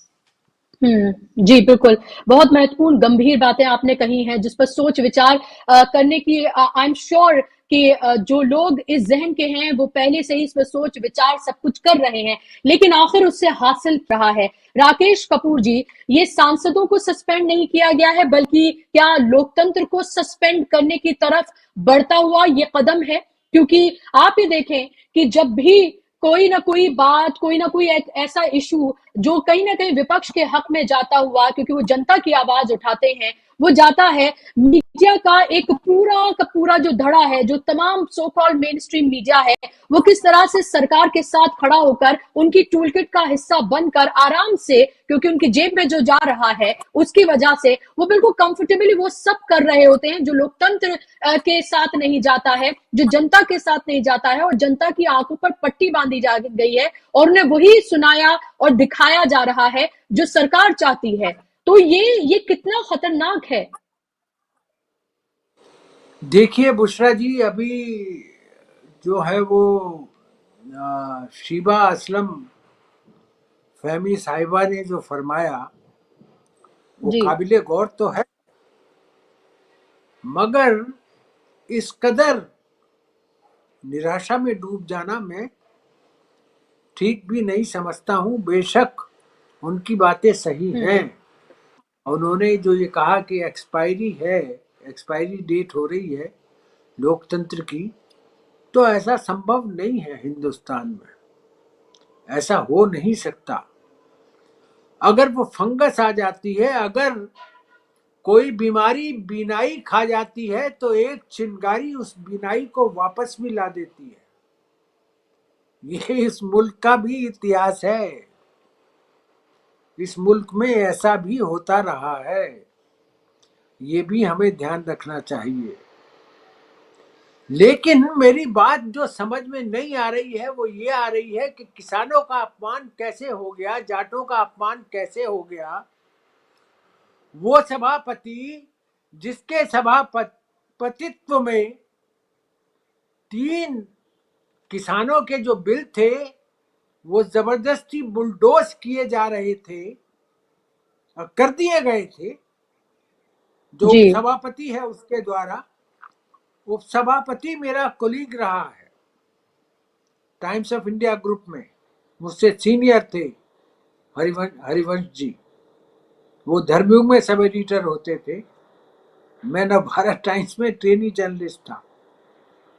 जी बिल्कुल, बहुत महत्वपूर्ण गंभीर बातें आपने कही हैं जिस पर सोच विचार करने की आई एम श्योर कि जो लोग इस जहन के हैं वो पहले से ही इस पर सोच विचार सब कुछ कर रहे हैं, लेकिन आखिर उससे हासिल रहा है। राकेश कपूर जी, ये सांसदों को सस्पेंड नहीं किया गया है बल्कि क्या लोकतंत्र को सस्पेंड करने की तरफ बढ़ता हुआ ये कदम है? क्योंकि आप ये देखें कि जब भी कोई ना कोई बात, कोई ना कोई ऐसा इशू जो कहीं ना कहीं विपक्ष के हक में जाता हुआ, क्योंकि वो जनता की आवाज उठाते हैं, वो जाता है मीडिया का एक पूरा का पूरा जो धड़ा है, जो तमाम so called main stream media है, वो किस तरह से सरकार के साथ खड़ा होकर उनकी टूलकिट का हिस्सा बनकर आराम से, क्योंकि उनकी जेब में जो जा रहा है उसकी वजह से वो बिल्कुल कंफर्टेबली वो सब कर रहे होते हैं जो लोकतंत्र के साथ नहीं जाता है, जो जनता के साथ नहीं जाता है, और जनता की आंखों पर पट्टी बांधी जा गई है और उन्हें वही सुनाया और दिखाया जा रहा है जो सरकार चाहती है। तो ये कितना खतरनाक है? देखिए बुशरा जी, अभी जो है वो शीबा असलम फहमी साहिबा ने जो फरमाया वो काबिले गौर तो है, मगर इस कदर निराशा में डूब जाना मैं ठीक भी नहीं समझता हूं। बेशक उनकी बातें सही हैं, उन्होंने जो ये कहा कि एक्सपायरी डेट हो रही है लोकतंत्र की, तो ऐसा संभव नहीं है हिंदुस्तान में, ऐसा हो नहीं सकता। अगर वो फंगस आ जाती है, अगर कोई बीमारी बीनाई खा जाती है, तो एक चिंगारी उस बीनाई को वापस भी ला देती है। ये इस मुल्क का भी इतिहास है, इस मुल्क में ऐसा भी होता रहा है, ये भी हमें ध्यान रखना चाहिए। लेकिन मेरी बात जो समझ में नहीं आ रही है वो ये आ रही है कि किसानों का अपमान कैसे हो गया, जाटों का अपमान कैसे हो गया। वो सभापति जिसके सभापतित्व में 3 किसानों के जो बिल थे वो जबरदस्ती बुलडोज किए जा रहे थे और कर दिए गए थे, जो सभापति है उसके द्वारा। उप सभापति मेरा कोलीग रहा है टाइम्स ऑफ इंडिया ग्रुप में, मुझसे सीनियर थे हरिवंश जी, वो धर्मयुग में सब एडिटर होते थे। मैं नवभारत टाइम्स में ट्रेनी जर्नलिस्ट था।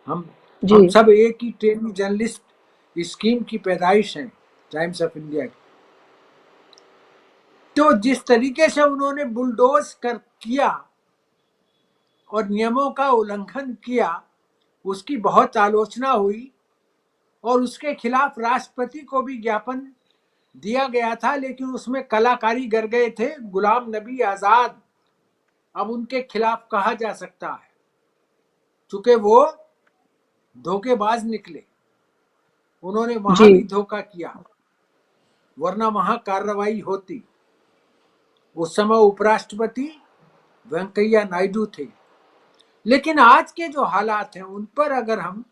हम जी सब एक ही ट्रेनी जर्नलिस्ट स्कीम की पैदाइश हैं टाइम्स ऑफ इंडिया की। तो जिस तरीके से उन्होंने बुलडोज कर किया और नियमों का उल्लंघन किया, उसकी बहुत आलोचना हुई और उसके खिलाफ राष्ट्रपति को भी ज्ञापन दिया गया था, लेकिन उसमें कलाकारी कर गए थे गुलाम नबी आजाद। अब उनके खिलाफ कहा जा सकता है चूंकि वो धोखेबाज निकले, उन्होंने वहां जी भी धोखा किया, वरना वहां कार्रवाई होती। उस समय उपराष्ट्रपति वेंकैया नायडू थे। लेकिन आज के जो हालात हैं उन पर अगर हम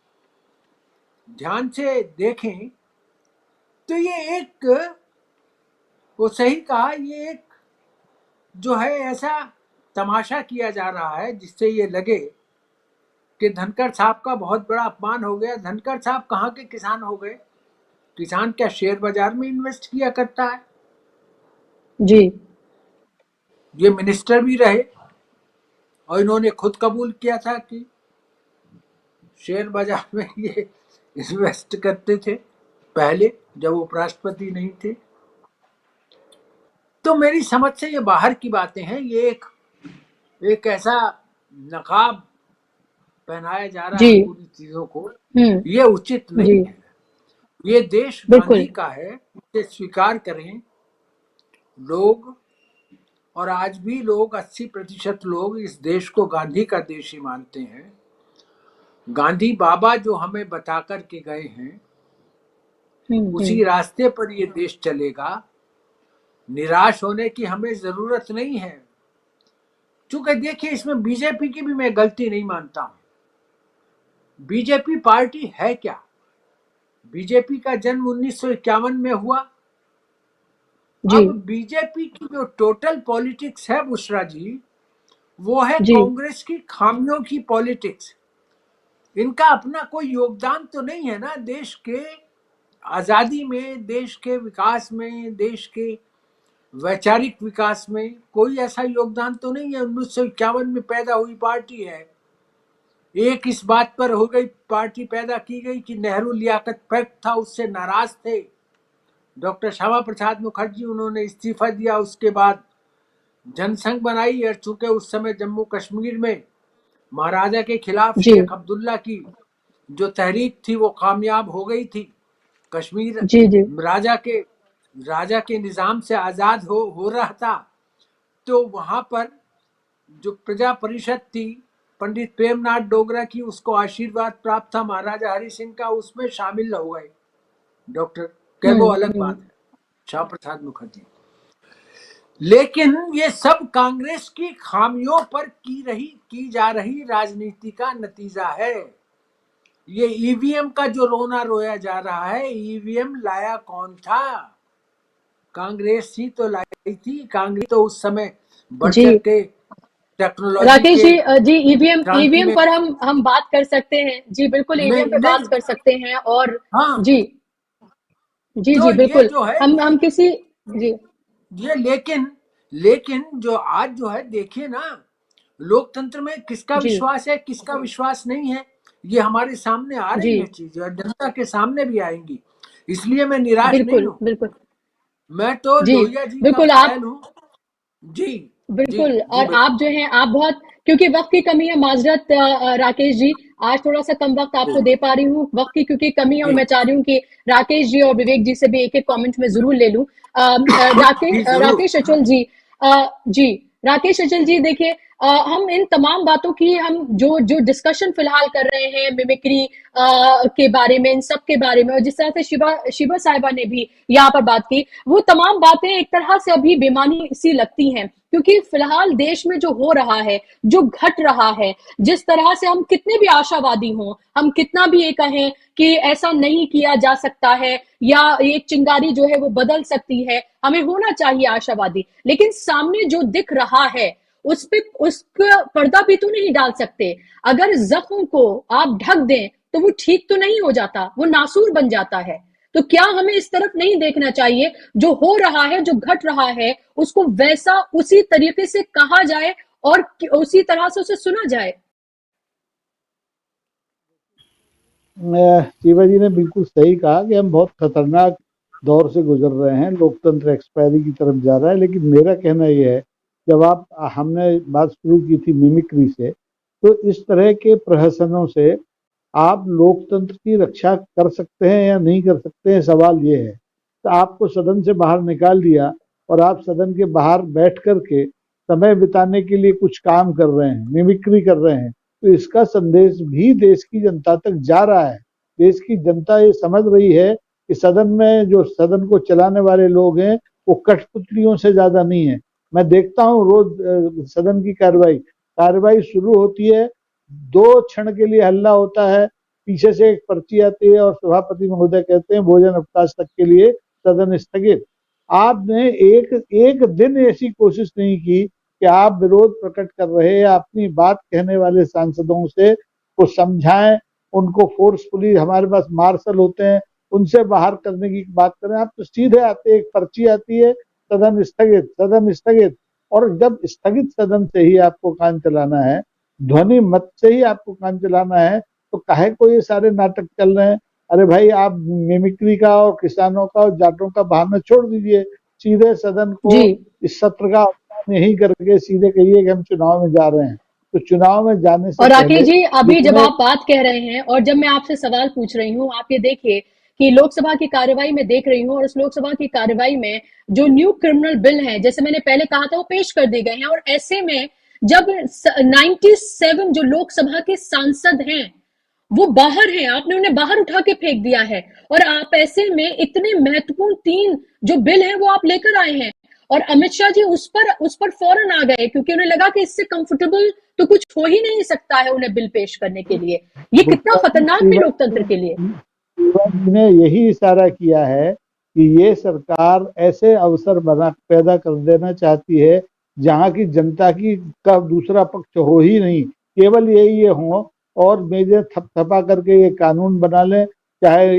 ध्यान से देखें तो ये एक, वो सही कहा, ये एक जो है ऐसा तमाशा किया जा रहा है जिससे ये लगे कि धनखड़ साहब का बहुत बड़ा अपमान हो गया। धनखड़ साहब कहाँ के किसान हो गए? किसान क्या शेयर बाजार में इन्वेस्ट किया करता है? जी ये मिनिस्टर भी रहे और इन्होंने खुद कबूल किया था कि शेयर बाजार में ये इन्वेस्ट करते थे पहले, जब उपराष्ट्रपति नहीं थे। तो मेरी समझ से ये बाहर की बातें हैं। ये एक ऐसा नकाब पहनाया जा रहा है जी पूरी चीजों को, हम्म ये उचित नहीं जी है। ये देश बिल्कुल गांधी का है, इसे स्वीकार करें लोग। और आज भी लोग 80% लोग इस देश को गांधी का देश ही मानते हैं। गांधी बाबा जो हमें बता कर के गए हैं उसी रास्ते पर ये देश चलेगा। निराश होने की हमें जरूरत नहीं है, क्योंकि देखिए इसमें बीजेपी की भी मैं गलती नहीं मानता हूं। बीजेपी पार्टी है क्या? बीजेपी का जन्म 1951 में हुआ। जी अब बीजेपी की जो टोटल पॉलिटिक्स है बुशरा जी, वो है जी कांग्रेस की खामियों की पॉलिटिक्स। इनका अपना कोई योगदान तो नहीं है ना देश के आजादी में, देश के विकास में, देश के वैचारिक विकास में। कोई ऐसा योगदान तो नहीं है। 1951 में पैदा हुई पार्टी है। एक इस बात पर हो गई, पार्टी पैदा की गई कि नेहरू लियाकत पैक्ट था, उससे नाराज थे डॉक्टर श्यामा प्रसाद मुखर्जी, उन्होंने इस्तीफा दिया। उसके बाद जनसंघ बनाई और चूंकि उस समय जम्मू कश्मीर में महाराजा के खिलाफ जी शेख अब्दुल्ला की जो तहरीक थी वो कामयाब हो गई थी। कश्मीर जी जी राजा के निजाम से आजाद हो रहा था। तो वहां पर जो प्रजा परिषद थी पंडित प्रेमनाथ डोगरा की, उसको आशीर्वाद प्राप्त था महाराजा हरि सिंह का, उसमें शामिल हो गए डॉक्टर के, वो अलग बात है, श्यामा प्रसाद मुखर्जी। लेकिन ये सब कांग्रेस की खामियों पर की जा रही राजनीति का नतीजा है। ये ईवीएम का जो रोना रोया जा रहा है, ईवीएम लाया कौन था? कांग्रेस ही तो लाई थी। कांग्रेस तो उस समय बढ़ जी चढ़ के टेक्नोलॉजी राकेश के जी जी ईवीएम क्रांति ईवीएम में पर हम बात कर सकते हैं। जी बिल्कुल ईवीएम पे बात नहीं, कर सकते हैं। और हाँ, जी जी तो जी ये बिल्कुल जो है हम किसी जी ये लेकिन जो आज जो है, देखिए ना, लोकतंत्र में किसका जी विश्वास है किसका विश्वास नहीं है, ये हमारे सामने आ रही जी है चीजें और जनता के सामने भी आएंगी। इसलिए मैं निराश नहीं बिल्कुल हूँ। बिल्कुल मैं तो जी लोहिया जी का बिल्कुल फैन हूँ। जी जी बिल्कुल। जी और आप जो हैं, आप बहुत, क्योंकि वक्त की कमी है, माजरत राकेश जी, आज थोड़ा सा कम वक्त आपको दे पा रही हूँ, वक्त की क्योंकि कमी है। और जी मैं चाह रही हूँ कि राकेश जी और विवेक जी से भी एक एक कमेंट में जरूर ले लूं। जी जरूर। राकेश अचल जी, जी राकेश अचल जी, देखिए हम इन तमाम बातों की, हम जो जो डिस्कशन फिलहाल कर रहे हैं मिमिक्री के बारे में, इन सब के बारे में, और जिस तरह से शिवा साहिबा ने भी यहाँ पर बात की, वो तमाम बातें एक तरह से अभी बेमानी सी लगती हैं। क्योंकि फिलहाल देश में जो हो रहा है, जो घट रहा है, जिस तरह से हम कितने भी आशावादी हों, हम कितना भी ये कहें कि ऐसा नहीं किया जा सकता है या एक चिंगारी जो है वो बदल सकती है, हमें होना चाहिए आशावादी, लेकिन सामने जो दिख रहा है उसका पर्दा भी तो नहीं डाल सकते। अगर जख्म को आप ढक दें तो वो ठीक तो नहीं हो जाता, वो नासूर बन जाता है। तो क्या हमें इस तरफ नहीं देखना चाहिए? जो हो रहा है, जो घट रहा है, उसको वैसा उसी तरीके से कहा जाए और उसी तरह से उसे सुना जाए। शिवा जी ने बिल्कुल सही कहा कि हम बहुत खतरनाक दौर से गुजर रहे हैं, लोकतंत्र एक्सपायरी की तरफ जा रहा है। लेकिन मेरा कहना यह है, जब हमने बात शुरू की थी मिमिक्री से, तो इस तरह के प्रहसनों से आप लोकतंत्र की रक्षा कर सकते हैं या नहीं कर सकते हैं, सवाल ये है। तो आपको सदन से बाहर निकाल दिया और आप सदन के बाहर बैठ कर के समय बिताने के लिए कुछ काम कर रहे हैं, मिमिक्री कर रहे हैं, तो इसका संदेश भी देश की जनता तक जा रहा है। देश की जनता ये समझ रही है कि सदन में जो सदन को चलाने वाले लोग हैं वो कठपुतलियों से ज्यादा नहीं है। मैं देखता हूँ रोज सदन की कार्रवाई शुरू होती है, 2 क्षण के लिए हल्ला होता है, पीछे से एक पर्ची आती है और सभापति महोदय कहते हैं भोजन अवकाश तक के लिए सदन स्थगित। आपने एक दिन ऐसी कोशिश नहीं की कि आप विरोध प्रकट कर रहे या अपनी बात कहने वाले सांसदों से को समझाएं, उनको फोर्सफुली, हमारे पास मार्शल होते हैं, उनसे बाहर करने की बात करें। आप तो सीधे आते, एक पर्ची आती है, सदन स्थगित। और जब स्थगित सदन से ही आपको काम चलाना है, ध्वनि मत से ही आपको काम चलाना है, तो काहे को ये सारे नाटक चल रहे हैं? अरे भाई, आप मिमिक्री का और किसानों का और जाटों का बहाना छोड़ दीजिए, सीधे सदन को इस सत्र का नहीं करके सीधे कहिए कि हम चुनाव में जा रहे हैं। तो चुनाव में जाने से और राकेश जी, अभी जब आप बात कह रहे हैं और जब मैं आपसे सवाल पूछ रही हूँ, आप ये देखिए कि लोकसभा की कार्यवाही में देख रही हूँ, और उस लोकसभा की कार्यवाही में जो न्यू क्रिमिनल बिल है, जैसे मैंने पहले कहा था, वो पेश कर दिए गए हैं। और ऐसे में जब 97 जो लोकसभा के सांसद हैं वो बाहर हैं, आपने उन्हें बाहर उठा के फेंक दिया है, और आप ऐसे में इतने महत्वपूर्ण 3 जो बिल हैं वो आप लेकर आए हैं, और अमित शाह जी उस पर फौरन आ गए, क्योंकि उन्हें लगा कि इससे कंफर्टेबल तो कुछ हो ही नहीं सकता है उन्हें बिल पेश करने के लिए। ये कितना खतरनाक है लोकतंत्र के लिए। ने यही इशारा किया है कि ये सरकार ऐसे अवसर पैदा कर देना चाहती है जहां की जनता की का दूसरा पक्ष हो ही नहीं, केवल ये हो, और मेजर थपथपा करके ये कानून बना लें, चाहे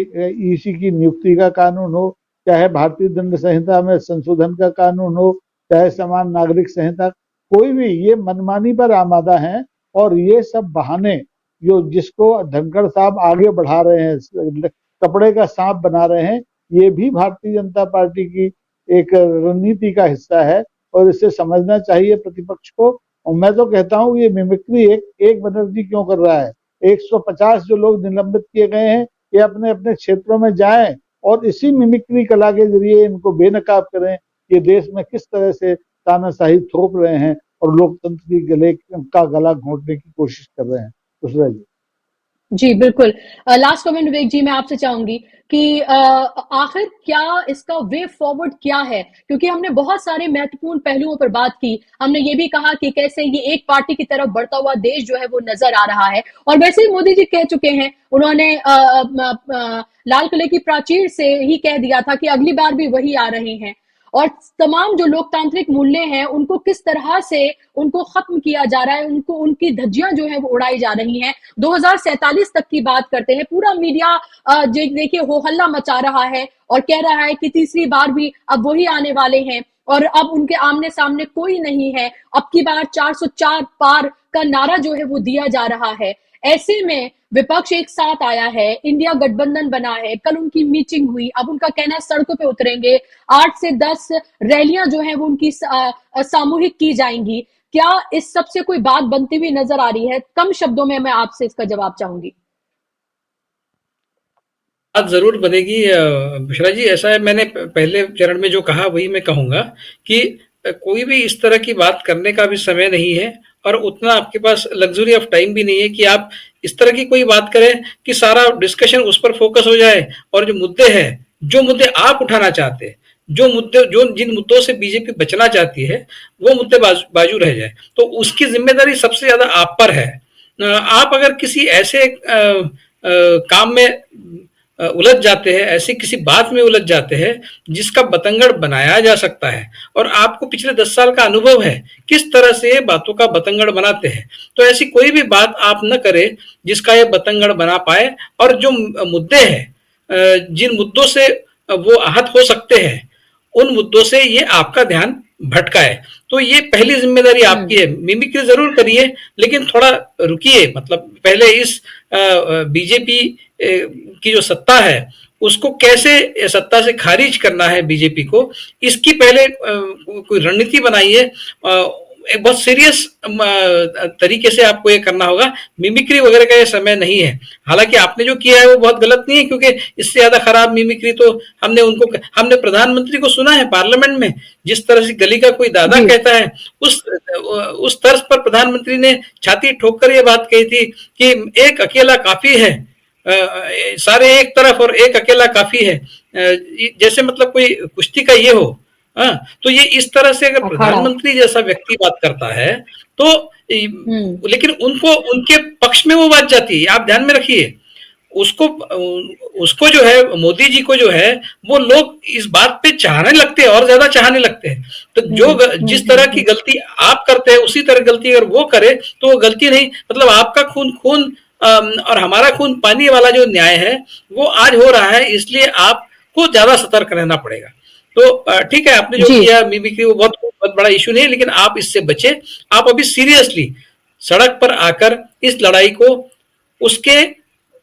ईसी की नियुक्ति का कानून हो, चाहे भारतीय दंड संहिता में संशोधन का कानून हो, चाहे समान नागरिक संहिता, कोई भी, ये मनमानी पर आमादा हैं। और ये सब बहाने जो जिसको धनखड़ साहब आगे बढ़ा रहे हैं, कपड़े का सांप बना रहे हैं, ये भी भारतीय जनता पार्टी की एक रणनीति का हिस्सा है, और इसे समझना चाहिए प्रतिपक्ष को। और मैं तो कहता हूँ ये मिमिक्री एक बनर्जी क्यों कर रहा है? 150 जो लोग निलंबित किए गए हैं, ये अपने अपने क्षेत्रों में जाएं और इसी मिमिक्री कला के जरिए इनको बेनकाब करें। ये देश में किस तरह से तानाशाही थोप रहे हैं और लोकतंत्र की गला घोंटने की कोशिश कर रहे हैं। दूसरा जी बिल्कुल। लास्ट कमेंट विवेक जी मैं आपसे चाहूंगी कि आखिर क्या इसका वे फॉरवर्ड क्या है, क्योंकि हमने बहुत सारे महत्वपूर्ण पहलुओं पर बात की। हमने ये भी कहा कि कैसे ये एक पार्टी की तरफ बढ़ता हुआ देश जो है वो नजर आ रहा है, और वैसे ही मोदी जी कह चुके हैं, उन्होंने लाल किले की प्राचीर से ही कह दिया था कि अगली बार भी वही आ रहे हैं, और तमाम जो लोकतांत्रिक मूल्य हैं उनको किस तरह से उनको खत्म किया जा रहा है, उनको उनकी धज्जियां जो है वो उड़ाई जा रही हैं। 2047 तक की बात करते हैं, पूरा मीडिया देखिए हो हल्ला मचा रहा है और कह रहा है कि तीसरी बार भी अब वही आने वाले हैं, और अब उनके आमने सामने कोई नहीं है। अब की बार 404 पार का नारा जो है वो दिया जा रहा है। ऐसे में विपक्ष एक साथ आया है, इंडिया गठबंधन बना है, कल उनकी मीटिंग हुई, अब उनका कहना है सड़कों पे उतरेंगे, 8 से 10 रैलियां जो है वो उनकी सामूहिक की जाएंगी। क्या इस सब से कोई बात बनती हुई नजर आ रही है? कम शब्दों में मैं आपसे इसका जवाब चाहूंगी। बात जरूर बनेगी बुशरा जी। ऐसा है, मैंने पहले चरण में जो कहा वही मैं कहूंगा कि कोई भी इस तरह की बात करने का भी समय नहीं है, और उतना आपके पास लग्जरी ऑफ टाइम भी नहीं है कि आप इस तरह की कोई बात करें कि सारा डिस्कशन उस पर फोकस हो जाए, और जो मुद्दे हैं, जो मुद्दे आप उठाना चाहते हैं, जिन मुद्दों से बीजेपी बचना चाहती है, वो मुद्दे बाजू रह जाए, तो उसकी जिम्मेदारी सबसे ज्यादा आप पर है। आप अगर किसी ऐसे काम में उलझ जाते हैं, ऐसी किसी बात में उलझ जाते हैं जिसका बतंगड़ बनाया जा सकता है, और आपको पिछले 10 साल का अनुभव है किस तरह से बातों का बतंगड़ बनाते हैं, तो ऐसी कोई भी बात आप न करें जिसका ये बतंगड़ बना पाए। और जो मुद्दे हैं, जिन मुद्दों से वो आहत हो सकते हैं, उन मुद्दों से ये आपका ध्यान भटकाए। तो ये पहली जिम्मेदारी आपकी है। मिमिक्री जरूर करिए, लेकिन थोड़ा रुकिए। मतलब पहले इस बीजेपी की जो सत्ता है उसको कैसे सत्ता से खारिज करना है बीजेपी को, इसकी पहले कोई रणनीति बनाइए। एक बहुत सीरियस तरीके से आपको ये करना होगा। मिमिक्री वगैरह का ये समय नहीं है। हालांकि आपने जो किया है वो बहुत गलत नहीं है, क्योंकि इससे ज्यादा खराब मिमिक्री तो हमने प्रधानमंत्री को सुना है पार्लियामेंट में, जिस तरह से गली का कोई दादा कहता है उस तर्ज पर प्रधानमंत्री ने छाती ठोक कर ये बात कही थी कि एक अकेला काफी है, सारे एक तरफ और एक अकेला काफी है, जैसे मतलब कोई कुश्ती का ये हो। तो ये इस तरह से अगर प्रधानमंत्री जैसा व्यक्ति बात करता है तो लेकिन उनके पक्ष में वो बात जाती है, आप ध्यान में रखिए। उसको जो है, मोदी जी को जो है, वो लोग इस बात पे चाहने लगते हैं और ज्यादा चाहने लगते हैं। तो जो जिस तरह की गलती आप करते हैं उसी तरह गलती अगर वो करे तो वो गलती नहीं, मतलब आपका खून खून और हमारा खून पानी वाला जो न्याय है वो आज हो रहा है, इसलिए आपको ज्यादा सतर्क रहना पड़ेगा। तो ठीक है, आपने जो किया मिमिक्री वो बहुत बड़ा इशू नहीं है, लेकिन आप इससे बचे। आप अभी सीरियसली सड़क पर आकर इस लड़ाई को उसके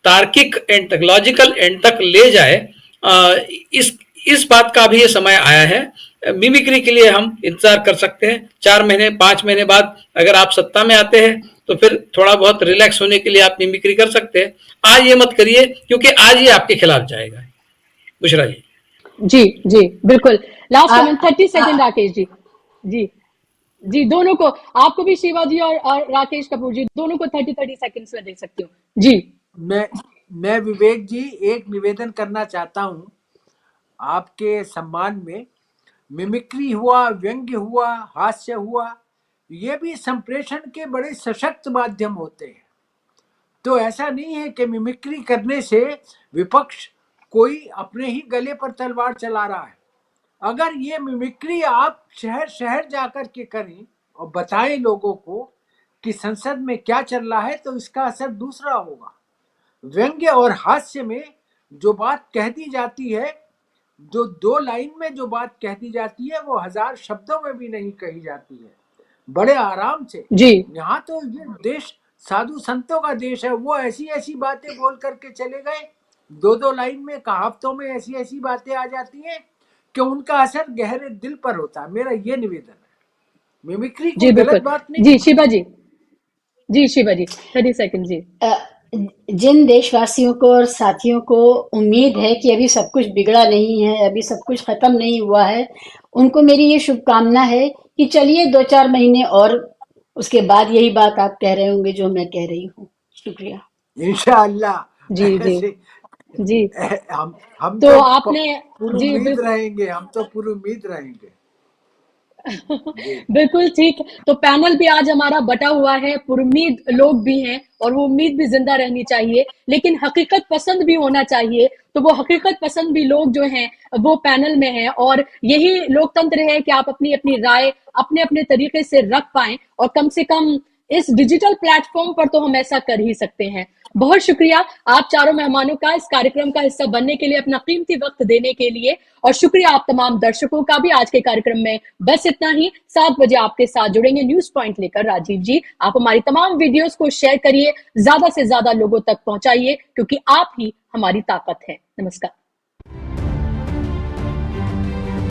तार्किक एंड तक, लॉजिकल एंड तक ले जाए। इस बात का भी ये समय आया है। मिमिक्री के लिए हम इंतजार कर सकते हैं 4 महीने 5 महीने बाद अगर आप सत्ता में आते हैं तो फिर थोड़ा बहुत रिलैक्स होने के लिए आप मिमिक्री कर सकते हैं। आज ये मत करिए, क्योंकि आज ये आपके खिलाफ जाएगा। बुशरा जी। जी बिल्कुल। Last comment 30 second Rakesh ji. जी दोनों को, आपको भी शिवाजी और राकेश कपूर जी दोनों को 30 सेकंड्स में देख सकती हूँ जी। मैं विवेक जी एक निवेदन करना चाहता हूँ आपके सम्मान में। मिमिक्री हुआ, व्यंग्य हुआ, हास्य हुआ, ये भी संप्रेषण के बड़े सशक्त माध्यम होते हैं। तो ऐसा नहीं है कि मिमिक्री करने से विपक्ष कोई अपने ही गले पर तलवार चला रहा है। अगर ये मिमिक्री आप शहर शहर जाकर के करें और बताएं लोगों को कि संसद में क्या चल रहा है, तो इसका असर दूसरा होगा। व्यंग्य और हास्य में जो बात कह दी जाती है, जो 2 लाइन में जो बात कह दी जाती है, वो 1000 शब्दों में भी नहीं कही जाती है, बड़े आराम से जी। यहाँ तो ये देश साधु संतों का देश है, वो ऐसी ऐसी बातें बोल करके चले गए। 2 लाइन में, कहावतों में ऐसी ऐसी बातें आ जाती हैं कि उनका असर गहरे दिल पर होता है। मेरा ये निवेदन है। मिमिक्री कोई गलत बात नहीं। जी शिवा जी 30 सेकंड जी। जिन देशवासियों को और साथियों को उम्मीद है कि अभी सब कुछ बिगड़ा नहीं है, अभी सब कुछ खत्म नहीं हुआ है, उनको मेरी ये शुभकामना है कि चलिए 2-4 महीने और, उसके बाद यही बात आप कह रहे होंगे जो मैं कह रही हूँ। शुक्रिया। इंशाअल्लाह। जी हम तो आपने पूरी उम्मीद रहेंगे, हम तो पूरी उम्मीद रहेंगे। बिल्कुल ठीक। तो पैनल भी आज हमारा बटा हुआ है, पुरुम्मीद लोग भी हैं और वो उम्मीद भी जिंदा रहनी चाहिए, लेकिन हकीकत पसंद भी होना चाहिए। तो वो हकीकत पसंद भी लोग जो हैं वो पैनल में हैं, और यही लोकतंत्र है कि आप अपनी अपनी राय अपने अपने तरीके से रख पाएं, और कम से कम इस डिजिटल प्लेटफॉर्म पर तो हम ऐसा कर ही सकते हैं। बहुत शुक्रिया आप चारों मेहमानों का इस कार्यक्रम का हिस्सा बनने के लिए, अपना कीमती वक्त देने के लिए, और शुक्रिया आप तमाम दर्शकों का भी आज के कार्यक्रम में। बस इतना ही। 7 बजे आपके साथ जुड़ेंगे न्यूज पॉइंट लेकर राजीव जी। आप हमारी तमाम वीडियोस को शेयर करिए, ज्यादा से ज्यादा लोगों तक पहुंचाइए, क्योंकि आप ही हमारी ताकत है। नमस्कार।